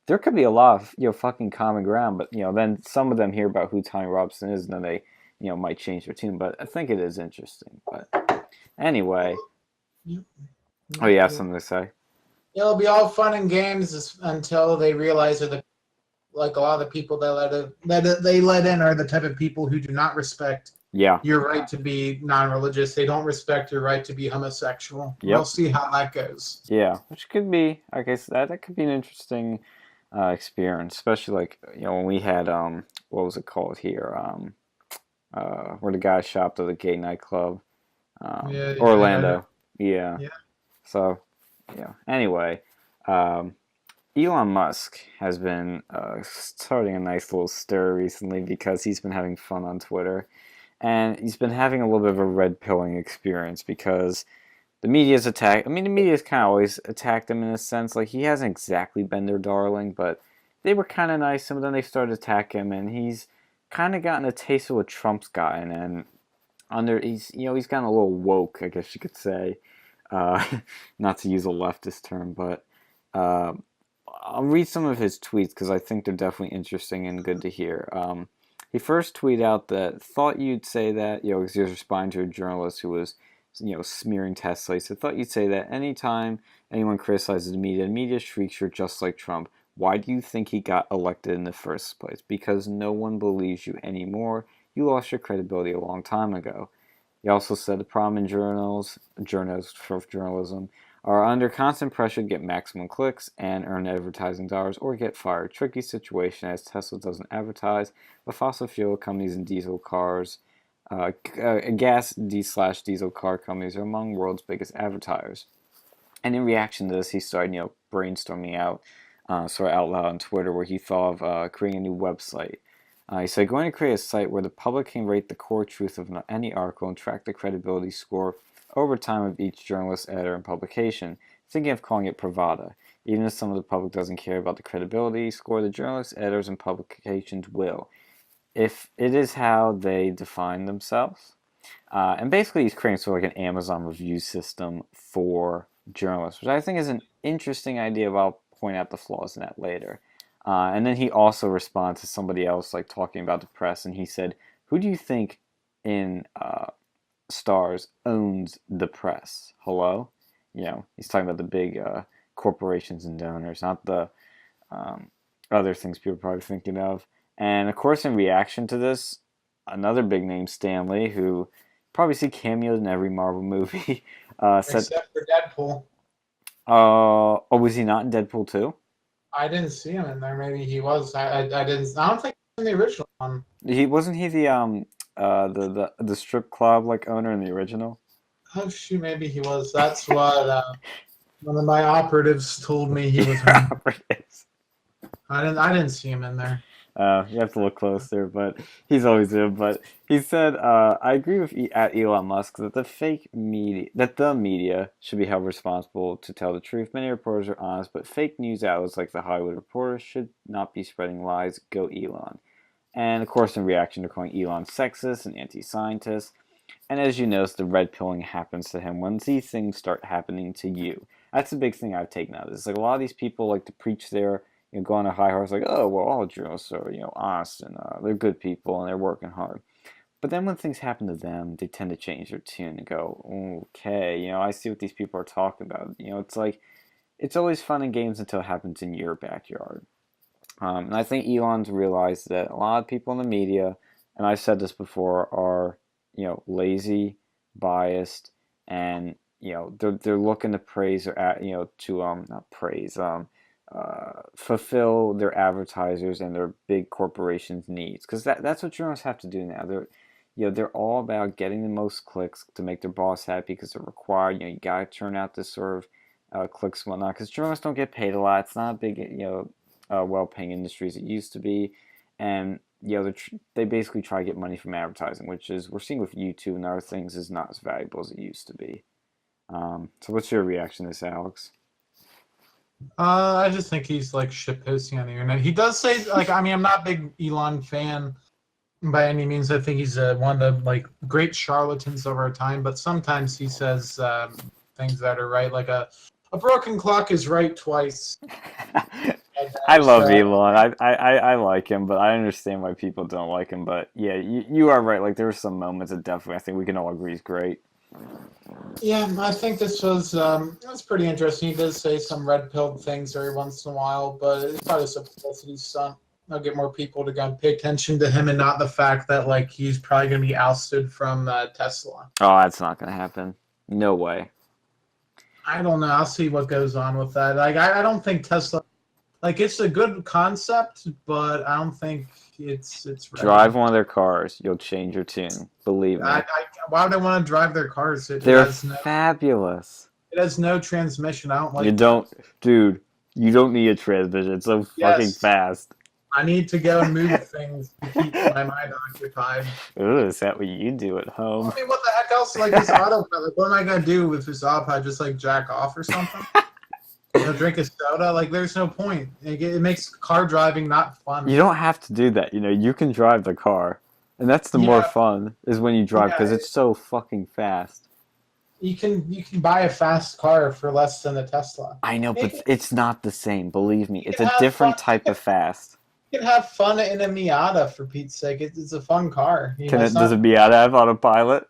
there could be a lot of fucking common ground. But then some of them hear about who Tommy Robinson is, and then they might change their tune. But I think it is interesting. But anyway, oh, you have something to say? It'll be all fun and games until they realize that like a lot of the people they let in are the type of people who do not respect your right to be non-religious. They don't respect your right to be homosexual. Yep. We'll see how that goes. Yeah, which could be, I guess that could be an interesting experience, especially like when we had what was it called here where the guy shopped at the gay nightclub, Orlando. Yeah. So. Yeah. Anyway, Elon Musk has been starting a nice little stir recently because he's been having fun on Twitter, and he's been having a little bit of a red pilling experience because the media's attacked. I mean, the media's kind of always attacked him in a sense. Like he hasn't exactly been their darling, but they were kind of nice, and then they started to attack him, and he's kind of gotten a taste of what Trump's gotten, and he's gotten a little woke, I guess you could say, not to use a leftist term, but uh, I'll read some of his tweets because I think they're definitely interesting and good to hear. He first tweeted out that thought you'd say that, because he was responding to a journalist who was, smearing Tesla. He said, thought you'd say that anytime anyone criticizes the media shrieks, you're just like Trump. Why do you think he got elected in the first place? Because no one believes you anymore. You lost your credibility a long time ago. He also said the problem in journalists for journalism, are under constant pressure to get maximum clicks and earn advertising dollars or get fired. Tricky situation as Tesla doesn't advertise, but fossil fuel companies and diesel cars, gas slash diesel car companies are among the world's biggest advertisers. And in reaction to this, he started, brainstorming out, sort of out loud on Twitter, where he thought of creating a new website. He said, going to create a site where the public can rate the core truth of any article and track the credibility score over time of each journalist, editor, and publication, thinking of calling it Pravada. Even if some of the public doesn't care about the credibility score, the journalists, editors, and publications will, if it is how they define themselves. And basically he's creating sort of like an Amazon review system for journalists, which I think is an interesting idea, but I'll point out the flaws in that later. And then he also responds to somebody else like talking about the press, and he said, who do you think in stars owns the press? Hello? He's talking about the big corporations and donors, not the other things people are probably thinking of. And of course, in reaction to this, another big name, Stan Lee, who probably see cameos in every Marvel movie, said, Except for Deadpool. Oh, was he not in Deadpool 2? I didn't see him in there. Maybe he was. I didn't. I don't think he was in the original one. Wasn't he the strip club like owner in the original? Oh shoot, maybe he was. That's what one of my operatives told me he was. Operatives. I didn't see him in there. You have to look closer, but he's always there. But he said, "I agree with at Elon Musk that the media should be held responsible to tell the truth. Many reporters are honest, but fake news outlets like the Hollywood Reporter should not be spreading lies. Go Elon!" And of course, in reaction to calling Elon sexist and anti-scientist, and as you notice, the red pilling happens to him when these things start happening to you. That's the big thing I've taken out of this. Like a lot of these people like to preach their go on a high horse like, oh, well, all journalists are, honest and they're good people and they're working hard. But then when things happen to them, they tend to change their tune and go, okay, I see what these people are talking about. It's like, it's always fun and games until it happens in your backyard. And I think Elon's realized that a lot of people in the media, and I've said this before, are, lazy, biased, and, they're looking to praise or, not praise, fulfill their advertisers and their big corporations' needs, because that's what journalists have to do now. They're all about getting the most clicks to make their boss happy because they're required. You gotta turn out this sort of clicks and whatnot, because journalists don't get paid a lot. It's not a big well-paying industry as it used to be, and they basically try to get money from advertising, which is we're seeing with YouTube and other things is not as valuable as it used to be. So what's your reaction to this, Alex? I just think he's like shitposting on the internet. He does say I'm not a big Elon fan by any means. I think he's one of the great charlatans of our time. But sometimes he says things that are right, like a broken clock is right twice. I love Elon. I like him, but I understand why people don't like him. But yeah, you are right. Like there were some moments that definitely I think we can all agree is great. Yeah, I think this was pretty interesting. He does say some red-pilled things every once in a while, but it's probably a publicity stunt. I'll get more people to go and pay attention to him and not the fact that he's probably going to be ousted from Tesla. Oh, that's not going to happen. No way. I don't know. I'll see what goes on with that. I don't think Tesla, it's a good concept, but I don't think it's ready. Drive one of their cars. You'll change your tune. Believe me. Why would I want to drive their cars? They're fabulous. It has no transmission. I don't like. Dude. You don't need a transmission. It's so fucking fast. I need to go and move things to keep my mind occupied. Ooh, is that what you do at home? I mean, what the heck else? This autopilot. What am I gonna do with this autopilot? Just jack off or something? Drink a soda? There's no point. It makes car driving not fun. You don't have to do that. You can drive the car And that's the more fun is when you drive because it's so fucking fast. You can buy a fast car for less than a Tesla. I know, but it's not the same. Believe me, it's a have different fun. type of fast. You can have fun in a Miata for Pete's sake. It's a fun car. Does a Miata have autopilot?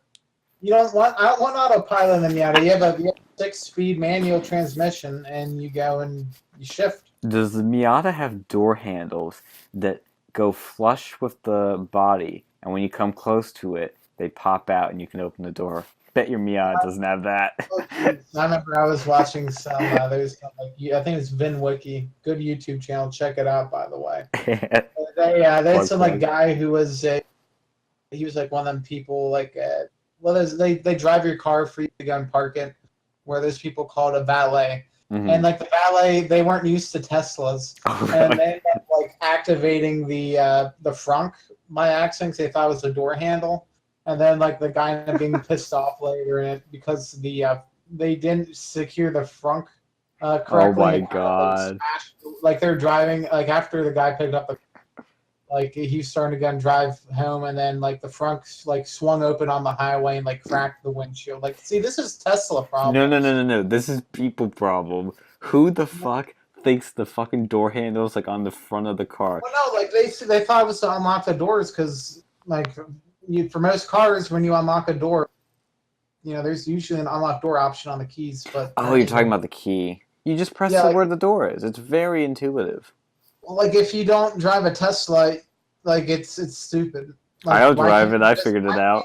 I don't want autopilot in the Miata. You have a 6-speed manual transmission, and you go and you shift. Does the Miata have door handles that go flush with the body, and when you come close to it, they pop out and you can open the door? Bet your Miata doesn't have that. I remember I was watching some. There's some, I think it's VinWiki, good YouTube channel. Check it out, by the way. They had some guy who was he was like one of them people they drive your car for you to go and park it, where there's people called a valet. Mm-hmm. And the valet, they weren't used to Teslas, and they ended up activating the frunk by accident. They thought it was a door handle, and then the guy ended up being pissed off later because they didn't secure the frunk correctly. Oh my god! They're driving after the guy picked up the. He was starting to go and drive home, and then the frunk swung open on the highway and cracked the windshield. See, this is Tesla problem. No. This is people problem. Who the fuck thinks the fucking door handles on the front of the car? Well, no, they thought it was to unlock the doors because for most cars when you unlock a door, there's usually an unlock door option on the keys. But you're talking about the key. You just press it where the door is. It's very intuitive. Well, if you don't drive a Tesla, it's stupid. I don't drive it. I figured it out.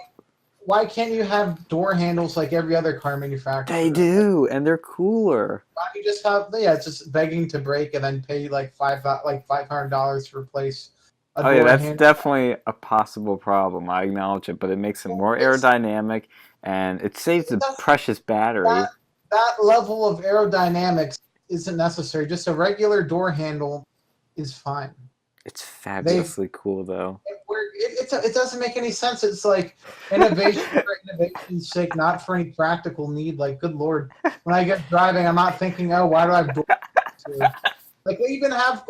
Why can't you have door handles like every other car manufacturer? They do, and they're cooler. Why don't you just have? It's just begging to break and then pay $500 to replace. That's definitely a possible problem. I acknowledge it, but it makes it more aerodynamic, and it saves the precious battery. That level of aerodynamics isn't necessary. Just a regular door handle is fine. It's fabulously cool, though. It doesn't make any sense. It's innovation for innovation's sake, not for any practical need. Good Lord. When I get driving, I'm not thinking, oh, why do I have doors? They even have,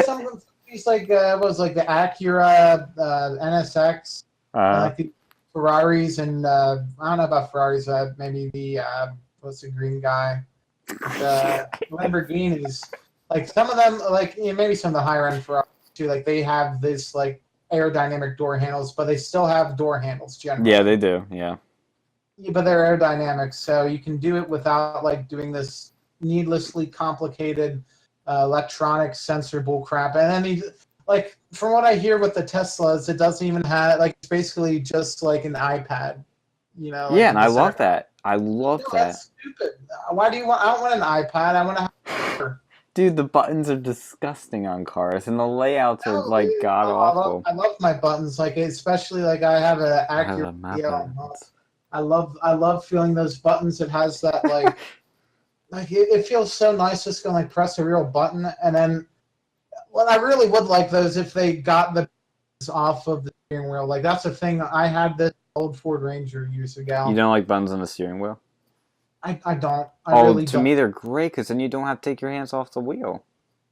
some of these, the Acura, NSX, the Ferraris, and I don't know about Ferraris, maybe the, what's the green guy? The Lamborghinis. Some of them, maybe some of the higher end Ferraris too, they have this aerodynamic door handles, but they still have door handles generally. Yeah, they do. Yeah, but they're aerodynamic, so you can do it without doing this needlessly complicated electronic sensor bull crap. And then from what I hear with the Teslas, it doesn't even have it's basically just an iPad. Yeah, and I love that. I love that. That's stupid. Why do you want? I don't want an iPad. I want to have. Dude, the buttons are disgusting on cars, and the layouts are god awful. I love my buttons, especially I have an Acura. I love feeling those buttons. It has that it feels so nice just going press a real button, and then I really would like those if they got the off of the steering wheel. That's the thing. I had this old Ford Ranger years ago. You don't like buttons on the steering wheel? I don't. I really to me they're great because then you don't have to take your hands off the wheel.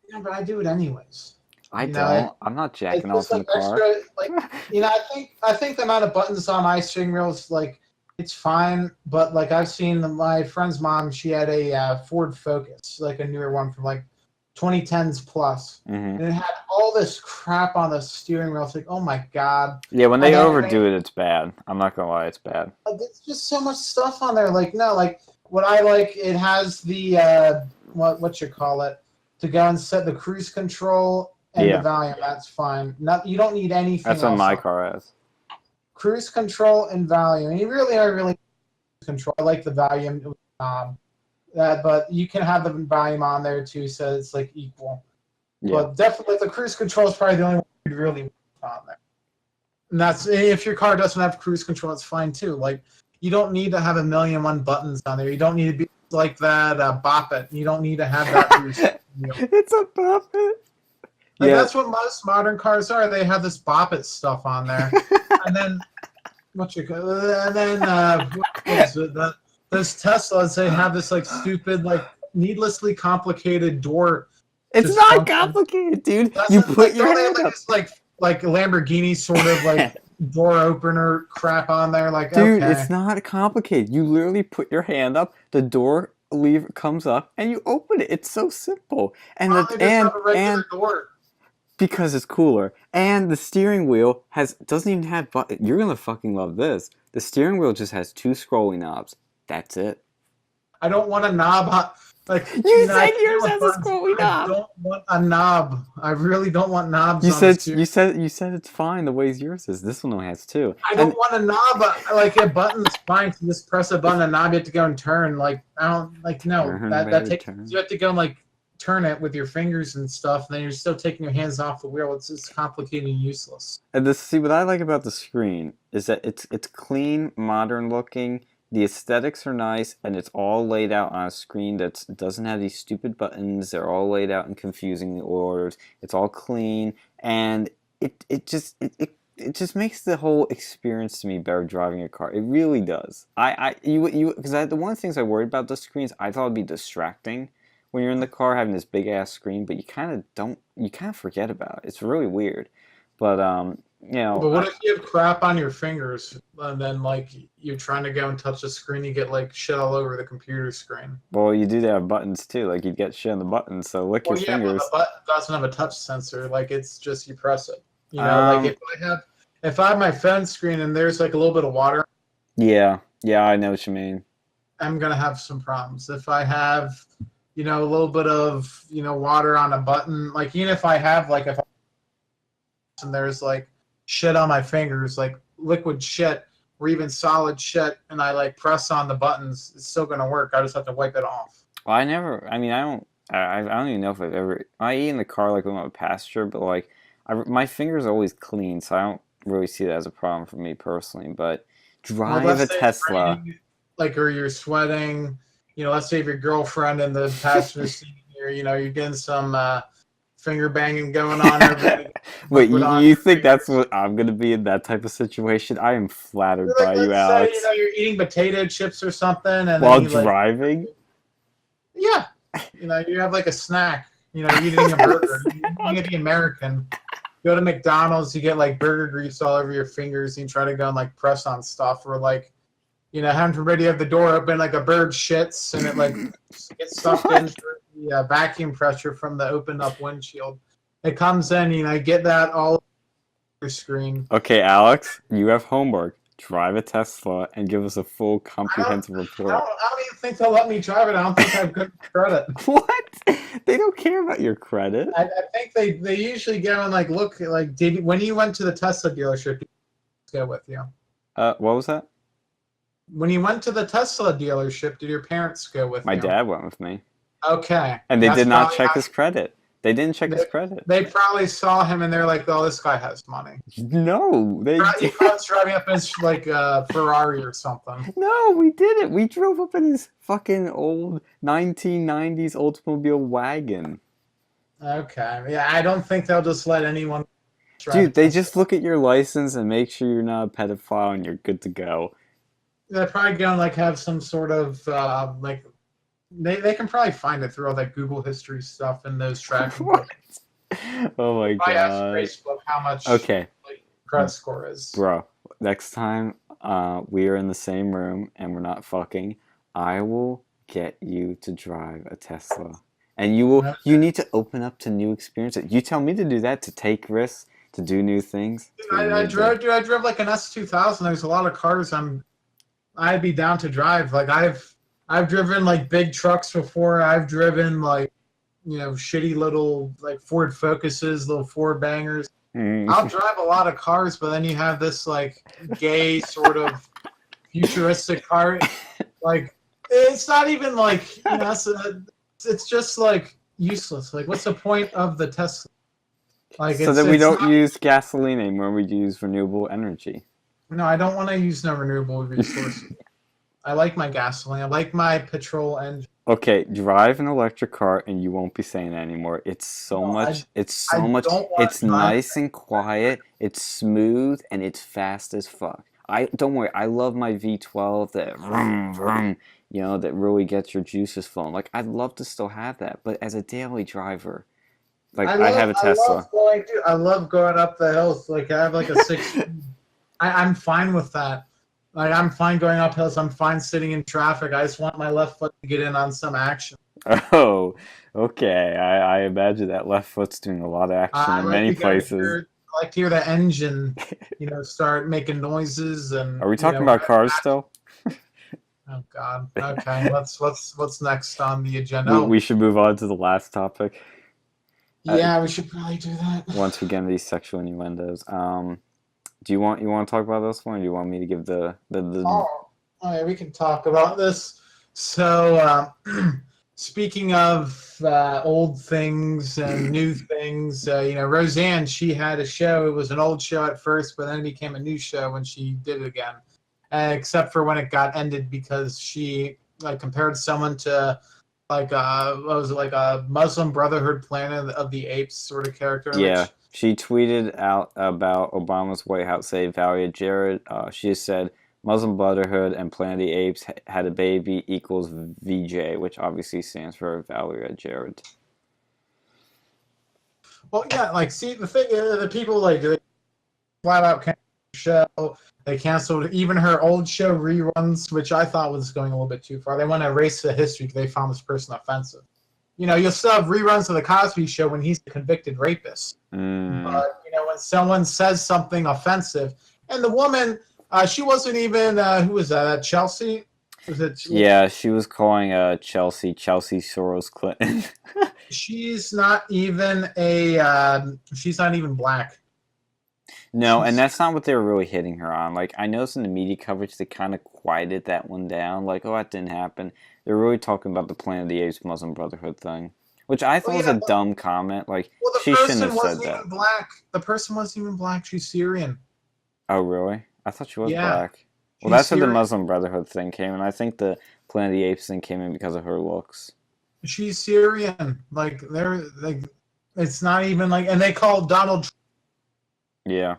Yeah, but I do it anyways. I don't. I'm not jacking off in the car. Extra, I think the amount of buttons on my steering wheel is it's fine. But I've seen my friend's mom. She had a Ford Focus, a newer one from 2010s plus, and it had all this crap on the steering wheel. It's oh my god. Yeah, when they overdo it, it's bad. I'm not gonna lie, it's bad. There's just so much stuff on there. What I like, it has the what you call it to go and set the cruise control and the volume. That's fine. You don't need anything. That's what my car has. Cruise control and volume. And you really are control. I like the volume knob. But you can have the volume on there too, so it's equal. Yeah. But definitely, the cruise control is probably the only one you'd really want on there. And that's if your car doesn't have cruise control, it's fine too. You don't need to have 1,000,001 buttons on there. You don't need to be like that Bop It. You don't need to have that. It's a Bop It. That's what most modern cars are. They have this Bop It stuff on there, and then those Teslas, they have this stupid, needlessly complicated door. It's not complicated, dude. You put your hand up. like Lamborghini sort of like door opener crap on there. Like, Dude, okay. it's not complicated. You literally put your hand up, the door lever comes up, and you open it. It's so simple. And Why don't they just have a regular and door? because it's cooler. And the steering wheel doesn't even have you're gonna fucking love this. The steering wheel just has 2 scrolling knobs. That's it. I don't want a knob. Like You I said can't yours with has a buttons. scrolling I knob. don't want a knob. I really don't want knobs You on the said steering. you said it's fine the way yours is. This one only has 2. I don't want a knob. Like a button's fine. You just press a button, a knob. You have to go and turn. Like I don't like no. Turn, that baby, takes. turn. You have to go and like turn it with your fingers and stuff. And then you're still taking your hands off the wheel. It's just complicated and useless. And see what I like about the screen is that it's clean, modern looking. The aesthetics are nice, and it's all laid out on a screen that doesn't have these stupid buttons. They're all laid out in confusing orders. It's all clean, and it just makes the whole experience to me better driving a car. It really does. Because the one of the things I worried about the screens, I thought it'd be distracting when you're in the car having this big ass screen, but you kind of forget about it. It's really weird, but you know. But what if you have crap on your fingers and then like you're trying to go and touch the screen, you get like shit all over the computer screen? Well, you do have buttons too. Like you get shit on the buttons, so lick your fingers. But the button doesn't have a touch sensor. Like it's just you press it. You know, like if I have my phone screen and there's like a little bit of water. Yeah, I know what you mean. I'm gonna have some problems. If I have, a little bit of water on a button, like even if I have and there's like shit on my fingers, like liquid shit or even solid shit, and I like press on the buttons, it's still gonna work. I just have to wipe it off. Well, I don't even know if I eat in the car like when I'm a passenger, but like my fingers are always clean, so I don't really see that as a problem for me personally. But drive a Tesla, or you're sweating, let's say if your girlfriend in the passenger seat, you're getting some finger banging going on. Wait, you think that's what I'm gonna be in that type of situation? I am flattered by you, Alex. Say, you're eating potato chips or something, and while driving. Yeah, you have like a snack. You're eating a burger. You're eating the American. Go to McDonald's, you get like burger grease all over your fingers, and you try to go and like press on stuff, or like, having everybody have the door open, like a bird shits, and it like gets sucked in through the vacuum pressure from the opened up windshield. It comes in, get that all over your screen. Okay, Alex, you have homework. Drive a Tesla and give us a full comprehensive report. I don't even think they'll let me drive it. I don't think I have good credit. What? They don't care about your credit. I think they usually go and like look like when you went to the Tesla dealership, did go with you? What was that? When you went to the Tesla dealership, did your parents go with you? My dad went with me. Okay. And they did not check his credit. They didn't check his credit. They probably saw him and they're like, "Oh, this guy has money." No, He was driving up in his like Ferrari or something. No, we didn't. We drove up in his fucking old 1990s Oldsmobile wagon. Okay, yeah, I don't think they'll just let anyone. Dude, they just look at your license and make sure you're not a pedophile and you're good to go. They're probably gonna like have some sort of like. They can probably find it through all that Google history stuff and those tracking. Oh my god! I asked Facebook how much credit score is. Bro, next time we are in the same room and we're not fucking, I will get you to drive a Tesla, and you need to open up to new experiences. You tell me to do that, to take risks, to do new things. I drove like an S2000. There's a lot of cars I'd be down to drive. Like I've driven like big trucks before. I've driven like, shitty little like Ford Focuses, little Ford bangers. I'll drive a lot of cars, but then you have this like gay sort of futuristic car. Like it's not even like it's just like useless. Like what's the point of the Tesla? Like so that we don't use gasoline anymore. We use renewable energy. No, I don't want to use no renewable resources. I like my gasoline. I like my petrol engine. Okay, drive an electric car and you won't be saying that anymore. It's so much. It's nice and quiet. It's smooth and it's fast as fuck. Don't worry. I love my V12 that vroom, vroom, that really gets your juices flowing. Like I'd love to still have that, but as a daily driver, Like I have a Tesla. I love going up the hills. Like I have like a six. I'm fine with that. Like I'm fine going up hills. I'm fine sitting in traffic. I just want my left foot to get in on some action. Oh, okay. I imagine that left foot's doing a lot of action I in like many to places. I like to hear the engine, start making noises and. Are we talking about cars still? Oh God. Okay. What's next on the agenda? We should move on to the last topic. Yeah, we should probably do that. Once we get into these sexual innuendos. Do you want to talk about this one, or do you want me to give the Oh, yeah, we can talk about this. So, speaking of old things and new things, Roseanne, she had a show. It was an old show at first, but then it became a new show when she did it again. Except for when it got ended because she compared someone to what was it, like a Muslim Brotherhood Planet of the Apes sort of character. Yeah. She tweeted out about Obama's White House aide, Valeria Jarrett. She said, Muslim Brotherhood and Planet of the Apes had a baby equals VJ, which obviously stands for Valeria Jarrett. Well, yeah, see, the thing is, the people, they flat out canceled the show. They canceled even her old show reruns, which I thought was going a little bit too far. They want to erase the history because they found this person offensive. You'll still have reruns of the Cosby Show when he's a convicted rapist. But, when someone says something offensive, and the woman, she wasn't even, who was that, Chelsea? Yeah, she was calling Chelsea Soros Clinton. She's not even she's not even black. No, and that's not what they were really hitting her on. I noticed in the media coverage, they kind of quieted that one down. That didn't happen. They're really talking about the Planet of the Apes Muslim Brotherhood thing, which I thought was a dumb comment. She shouldn't have said that. The person wasn't even black. She's Syrian. Oh, really? I thought she was black. Well, She's that's Syrian. where the Muslim Brotherhood thing came, and I think the Planet of the Apes thing came in because of her looks. She's Syrian. It's not even and they call Donald Trump. Yeah.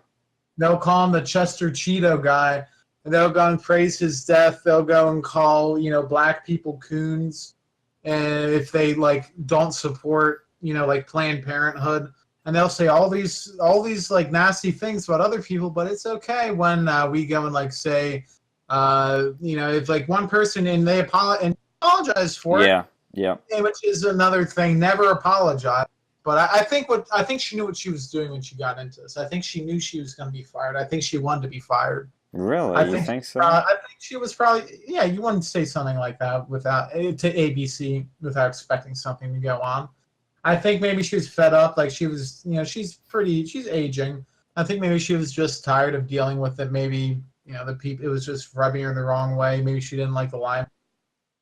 They'll call him the Chester Cheeto guy. And they'll go and praise his death. They'll go and call, black people coons. And if they don't support, Planned Parenthood. And they'll say all these nasty things about other people, but it's okay when we go and say, if one person and they apologize for it. Yeah. Which is another thing. Never apologize. But I think she knew what she was doing when she got into this. I think she knew she was going to be fired. I think she wanted to be fired. Really? You think so? I think she was probably, you wouldn't say something like that to ABC without expecting something to go on. I think maybe she was fed up. She was, she's aging. I think maybe she was just tired of dealing with it. Maybe, it was just rubbing her the wrong way. Maybe she didn't like the line.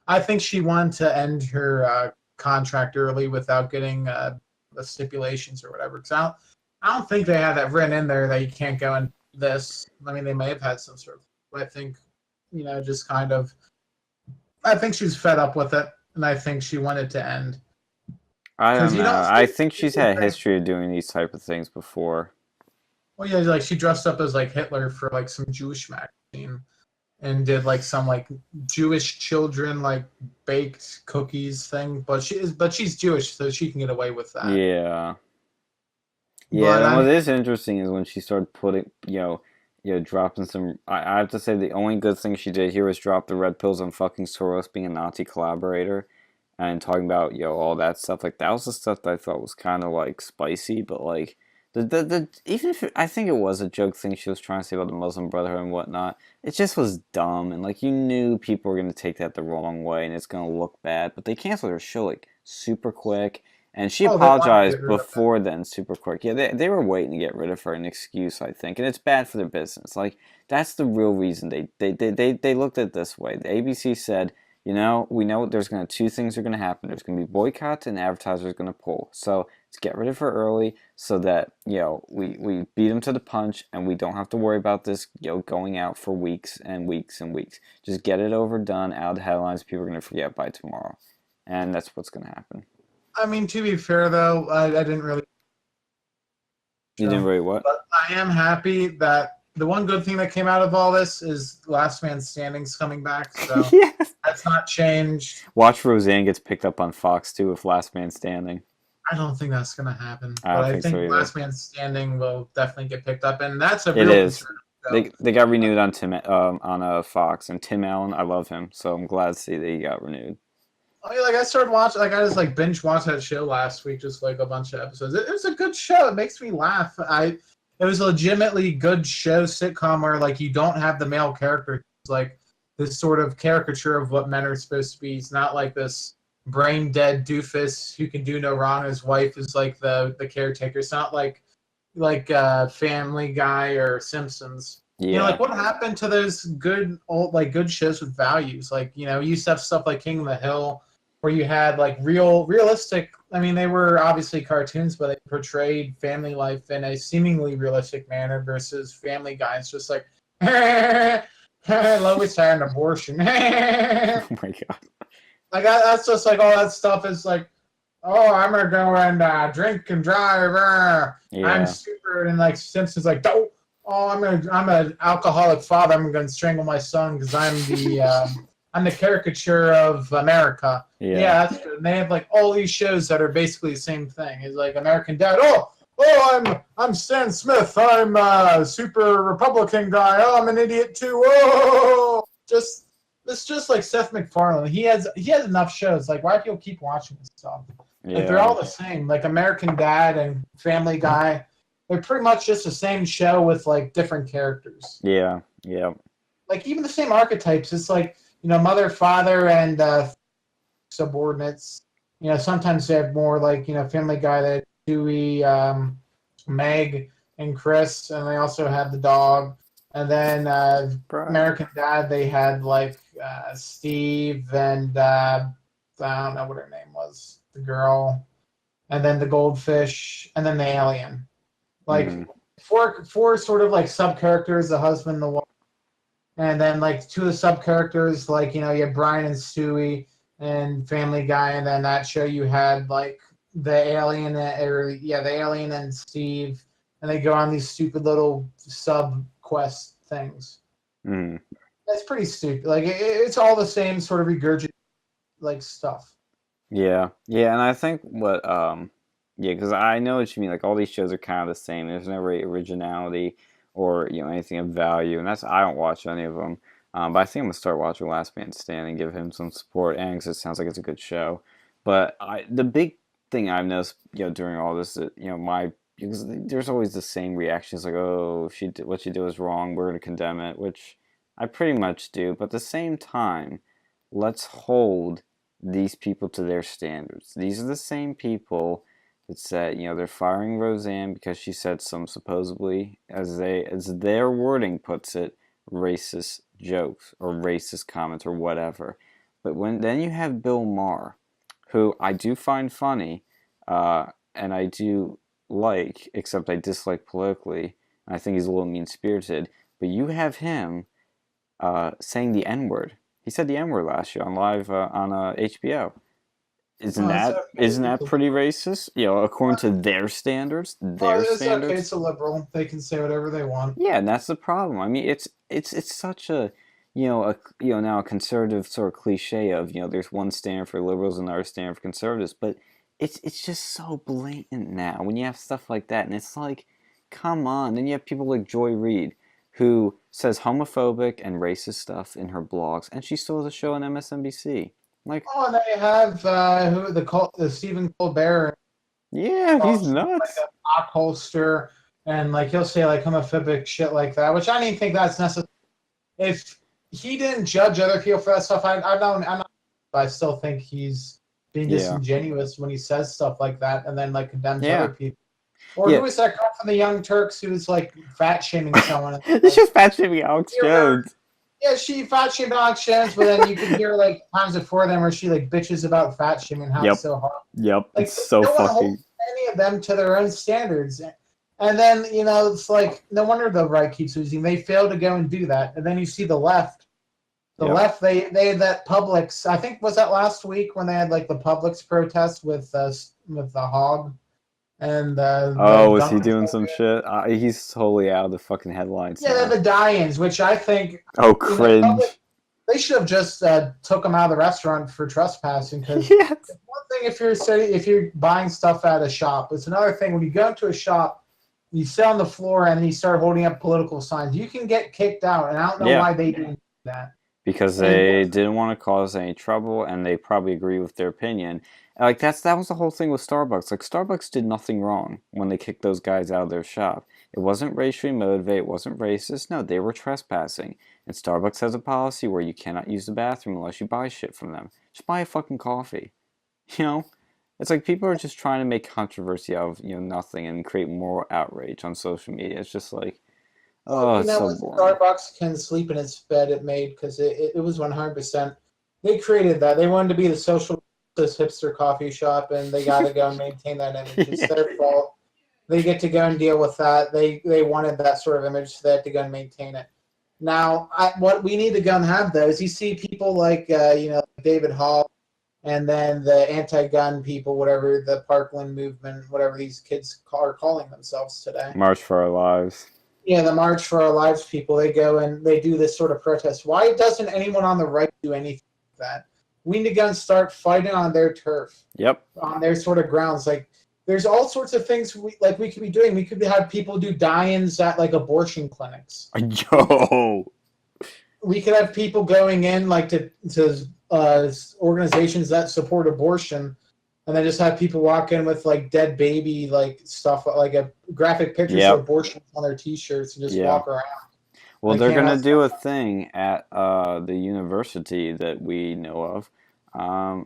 I think she wanted to end her contract early without getting the stipulations or whatever. Because I don't think they have that written in there that you can't go and this. I mean, they may have had some sort of, but I think, just kind of, I think she's fed up with it, and I think she wanted to end. I don't know. I think she's had a history of doing these type of things before. Well, yeah, she dressed up as Hitler for some Jewish magazine, and did some Jewish children baked cookies thing. But she's Jewish, so she can get away with that. Yeah. Yeah, and what is interesting is when she started putting, dropping some. I have to say the only good thing she did here was drop the red pills on fucking Soros being a Nazi collaborator, and talking about all that stuff. That was the stuff that I thought was kind of spicy, but the even if I think it was a joke thing she was trying to say about the Muslim Brotherhood and whatnot, it just was dumb, and you knew people were gonna take that the wrong way, and it's gonna look bad. But they canceled her show super quick. And she apologized before then, super quick. Yeah, they were waiting to get rid of her, an excuse, I think. And it's bad for their business. That's the real reason they looked at it this way. The ABC said, we know there's two things are going to happen. There's going to be boycotts and advertisers going to pull. So let's get rid of her early so that, we beat them to the punch and we don't have to worry about this, going out for weeks and weeks and weeks. Just get it over, done, out of the headlines. People are going to forget by tomorrow. And that's what's going to happen. I mean, to be fair, though, I didn't really... You didn't really what? But I am happy that the one good thing that came out of all this is Last Man Standing's coming back, so yes. That's not changed. Watch Roseanne gets picked up on Fox, too, with Last Man Standing. I don't think that's gonna happen. I But don't I think think so either. Last Man Standing will definitely get picked up, and that's a It real is. concern. They got renewed on Fox, and Tim Allen, I love him, so I'm glad to see that he got renewed. I mean, like I started watching, like I just like binge watched that show last week, just like a bunch of episodes. It was a good show. It makes me laugh. It was a legitimately good show, sitcom where like you don't have the male character. It's like this sort of caricature of what men are supposed to be. He's not like this brain dead doofus who can do no wrong. His wife is like the caretaker. It's not like Family Guy or Simpsons. You know, Yeah. like what happened to those good old like good shows with values? Like, you know, you used to have stuff like King of the Hill where you had like realistic. I mean, they were obviously cartoons, but they portrayed family life in a seemingly realistic manner versus Family Guy. It's just like Lois had an abortion. Oh my god. Like that's just like all that stuff is like, oh, I'm gonna go and drink and drive. Yeah. I'm super, and like Simpsons like, oh, I'm an alcoholic father. I'm gonna strangle my son because I'm the caricature of America. Yeah, that's good. And they have like all these shows that are basically the same thing. It's like American Dad. I'm Stan Smith. I'm a super Republican guy. Oh, I'm an idiot too. Oh, it's just like Seth MacFarlane. He has enough shows. Like, why do people keep watching this stuff? Like, they're all the same. Like American Dad and Family Guy. They're pretty much just the same show with like different characters. Yeah. Like even the same archetypes. It's like, you know, mother, father, and subordinates. You know, sometimes they have more like, you know, Family Guy that Dewey, Meg, and Chris, and they also had the dog. And then American Dad, they had like Steve and I don't know what her name was, the girl, and then the goldfish, and then the alien. Like four sort of like sub characters: the husband, the wife, and then like two of the sub characters, like, you know, you have Brian and Stewie and Family Guy, and then that show you had like the alien the alien and Steve, and they go on these stupid little sub quest things. That's pretty stupid. Like it's all the same sort of regurgitated like stuff. Yeah, and I think because I know what you mean. Like all these shows are kind of the same. There's never originality or, you know, anything of value, and I don't watch any of them. But I think I'm gonna start watching Last Man Standing, give him some support, and because it sounds like it's a good show. But the big thing I've noticed, you know, during all this, you know, because there's always the same reactions, like, oh, what she did was wrong, we're gonna condemn it, which I pretty much do. But at the same time, let's hold these people to their standards. These are the same people that said, you know, they're firing Roseanne because she said some supposedly, as their wording puts it, racist jokes or racist comments or whatever. But then you have Bill Maher, who I do find funny, and I do like, except I dislike politically, and I think he's a little mean-spirited. But you have him saying the N-word. He said the N-word last year on live on HBO. Isn't that pretty racist? You know, according to their standards, it's okay. It's a liberal. They can say whatever they want. Yeah, and that's the problem. I mean, it's such a, you know, now a conservative sort of cliche of, you know, there's one stand for liberals and another stand for conservatives, but it's just so blatant now when you have stuff like that, and it's like, come on. Then you have people like Joy Reid, who says homophobic and racist stuff in her blogs, and she still has a show on MSNBC. Like, oh, and they have the Stephen Colbert. Yeah, he's nuts. Like a cock holster, and like he'll say like homophobic shit like that, which I don't even think that's necessary. If he didn't judge other people for that stuff, I still think he's being disingenuous when he says stuff like that and then like condemns other people. Or who was that girl from the Young Turks who was like fat shaming someone? It's just fat shaming Alex Jones. Yeah, she fat shamed Alex Jones, but then you can hear like times before them where she like bitches about fat shaming, how it's so hard. Yep, like, it's so fucking. Hold any of them to their own standards, and then, you know, it's like no wonder the right keeps losing. They fail to go and do that, and then you see the left. The left, they had that Publix. I think was that last week when they had like the Publix protest with the hog. And was he doing some shit? He's totally out of the fucking headlines. Yeah, the die-ins, which I think. Oh, cringe! They should have just took him out of the restaurant for trespassing. Because one thing if you're buying stuff at a shop. It's another thing when you go into a shop, you sit on the floor and you start holding up political signs. You can get kicked out, and I don't know why they do that. Because they didn't want to cause any trouble, and they probably agree with their opinion. Like that was the whole thing with Starbucks. Like Starbucks did nothing wrong when they kicked those guys out of their shop. It wasn't racially motivated. It wasn't racist. No, they were trespassing. And Starbucks has a policy where you cannot use the bathroom unless you buy shit from them. Just buy a fucking coffee. You know, it's like people are just trying to make controversy out of nothing and create more outrage on social media. It's just like, oh, it's so boring. Starbucks can sleep in its bed it made because it was 100%. They created that. They wanted to be the social hipster coffee shop, and they got to go and maintain that image. It's their fault. They get to go and deal with that. They wanted that sort of image, so they had to go and maintain it. Now, what we need to go and have, though, is you see people like, David Hall, and then the anti-gun people, whatever, the Parkland movement, whatever these kids are calling themselves today. March for Our Lives. Yeah, the March for Our Lives people, they go and they do this sort of protest. Why doesn't anyone on the right do anything like that? We need to go and start fighting on their turf. Yep. On their sort of grounds. Like, there's all sorts of things we could be doing. We could have people do die-ins at, like, abortion clinics. Yo! We could have people going in, like, to organizations that support abortion, and then just have people walk in with, like, dead baby, like, stuff, like a graphic pictures of abortion on their T-shirts and just walk around. Well, they're going to do a thing at the university that we know of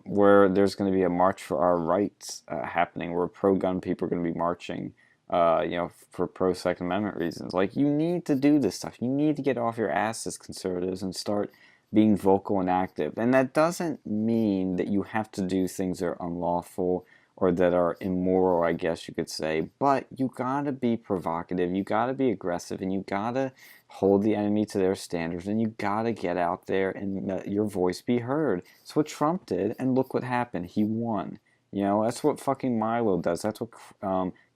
where there's going to be a March for Our Rights happening where pro-gun people are going to be marching, for pro-Second Amendment reasons. Like, you need to do this stuff. You need to get off your asses, conservatives, and start being vocal and active. And that doesn't mean that you have to do things that are unlawful or that are immoral, I guess you could say. But you gotta be provocative, you gotta be aggressive, and you gotta hold the enemy to their standards, and you gotta get out there and let your voice be heard. That's what Trump did, and look what happened. He won. That's what fucking Milo does. That's what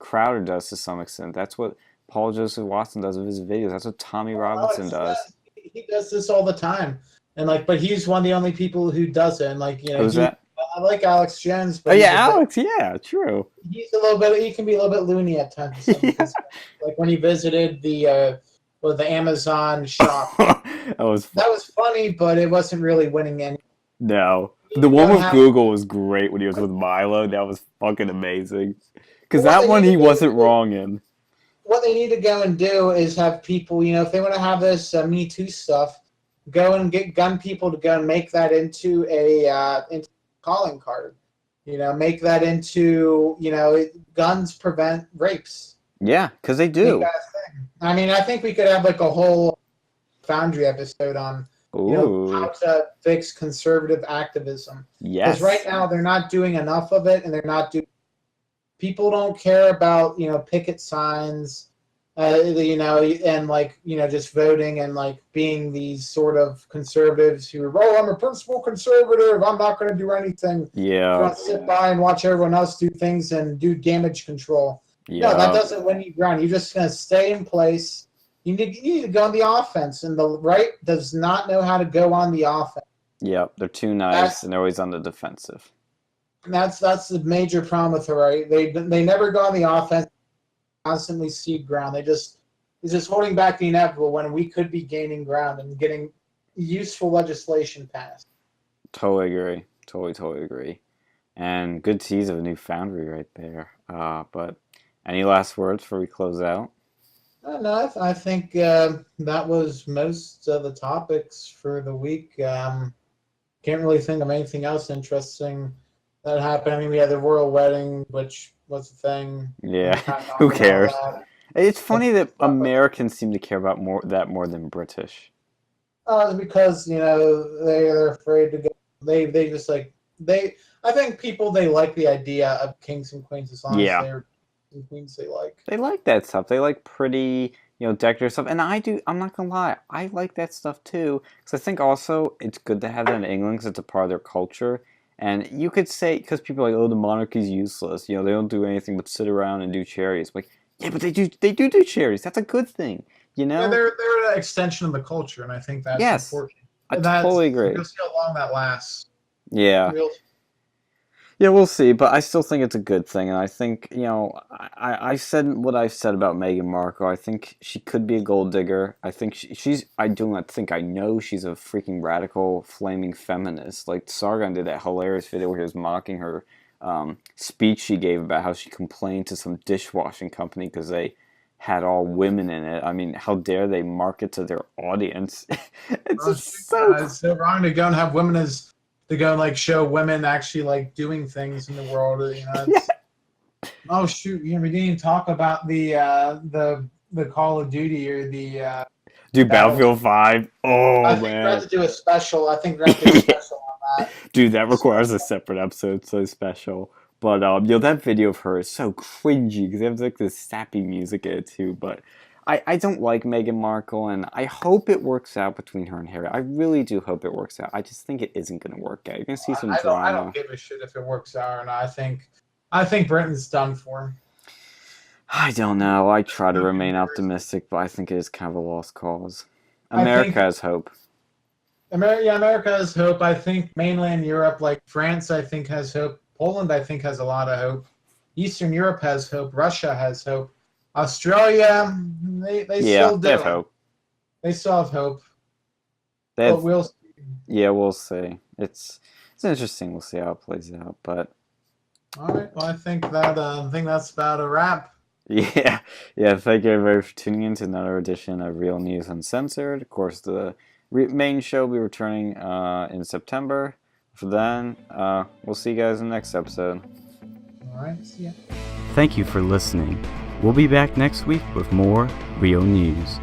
Crowder does to some extent. That's what Paul Joseph Watson does with his videos. That's what Tommy Robinson does. He does this all the time. And but he's one of the only people who does it. And Who's that? I like Alex Jones. But Alex, yeah, true. He's a little bit. He can be a little bit loony at times. Like when he visited the Amazon shop. that was funny, but it wasn't really winning any. No, the one with Google was great when he was with Milo. That was fucking amazing. Because that one he wasn't wrong in. What they need to go and do is have people, if they want to have this Me Too stuff, go and get gun people to go and make that into a calling card. Make that into, guns prevent rapes. Yeah, because they do. I mean, I think we could have like a whole Foundry episode on how to fix conservative activism. Yes. Because right now they're not doing enough of it, and they're not doing. People don't care about picket signs. And just voting and being these sort of conservatives who are, I'm a principled conservative, I'm not going to do anything. Yeah. You want to sit by and watch everyone else do things and do damage control. Yeah. No, that doesn't win you ground. You're just going to stay in place. You need to go on the offense, and the right does not know how to go on the offense. Yep, they're too nice, and they're always on the defensive. That's the major problem with the right. They never go on the offense. Constantly cede ground. It's just holding back the inevitable when we could be gaining ground and getting useful legislation passed. Totally agree. Totally agree. And good tease of a new Foundry right there. But any last words before we close out? No, I think that was most of the topics for the week. Can't really think of anything else interesting that happened. I mean, we had the royal wedding, which was a thing. Yeah, who cares? It's funny that Americans seem to care about more than British. It's because they're afraid to go. They just I think people like the idea of kings and queens as long as they're kings and queens they like. They like that stuff. They like pretty decorative stuff, and I do. I'm not gonna lie, I like that stuff too. Because I think also it's good to have that in England because it's a part of their culture. And you could say, because people are like, the monarchy's useless. They don't do anything but sit around and do charities. Like, yeah, but they do charities. That's a good thing, Yeah, they're an extension of the culture, and I think that's important. I totally agree. You'll see how long that lasts. Yeah. Yeah, we'll see, but I still think it's a good thing, and I think, I said what I've said about Meghan Markle. I think she could be a gold digger. I think I do not think I know she's a freaking radical, flaming feminist. Like, Sargon did that hilarious video where he was mocking her speech she gave about how she complained to some dishwashing company because they had all women in it. I mean, how dare they market to their audience? It's just so... It's so wrong to go and have women as to go and like show women actually like doing things in the world. It's, oh shoot, we didn't even talk about the Call of Duty or the Dude, Battlefield 5. Oh, I think man. we have to do a special. I think we have to do a special on that. Dude, that requires a separate episode. So special. But that video of her is so cringy because they have like this sappy music in it too. But I don't like Meghan Markle, and I hope it works out between her and Harry. I really do hope it works out. I just think it isn't going to work out. You're going to see some drama. I don't give a shit if it works out or not. I think Britain's done for. I don't know. I try to remain optimistic, but I think it is kind of a lost cause. America has hope. America has hope. I think mainland Europe, like France, I think has hope. Poland, I think, has a lot of hope. Eastern Europe has hope. Russia has hope. Australia, they still do. They have hope. They still have hope. But we'll see. Yeah, we'll see. It's interesting. We'll see how it plays out. But all right. Well, I think that's about a wrap. Yeah. Thank you everybody for tuning in to another edition of Real News Uncensored. Of course, the main show will be returning in September. For then, we'll see you guys in the next episode. All right. See ya. Thank you for listening. We'll be back next week with more Real News.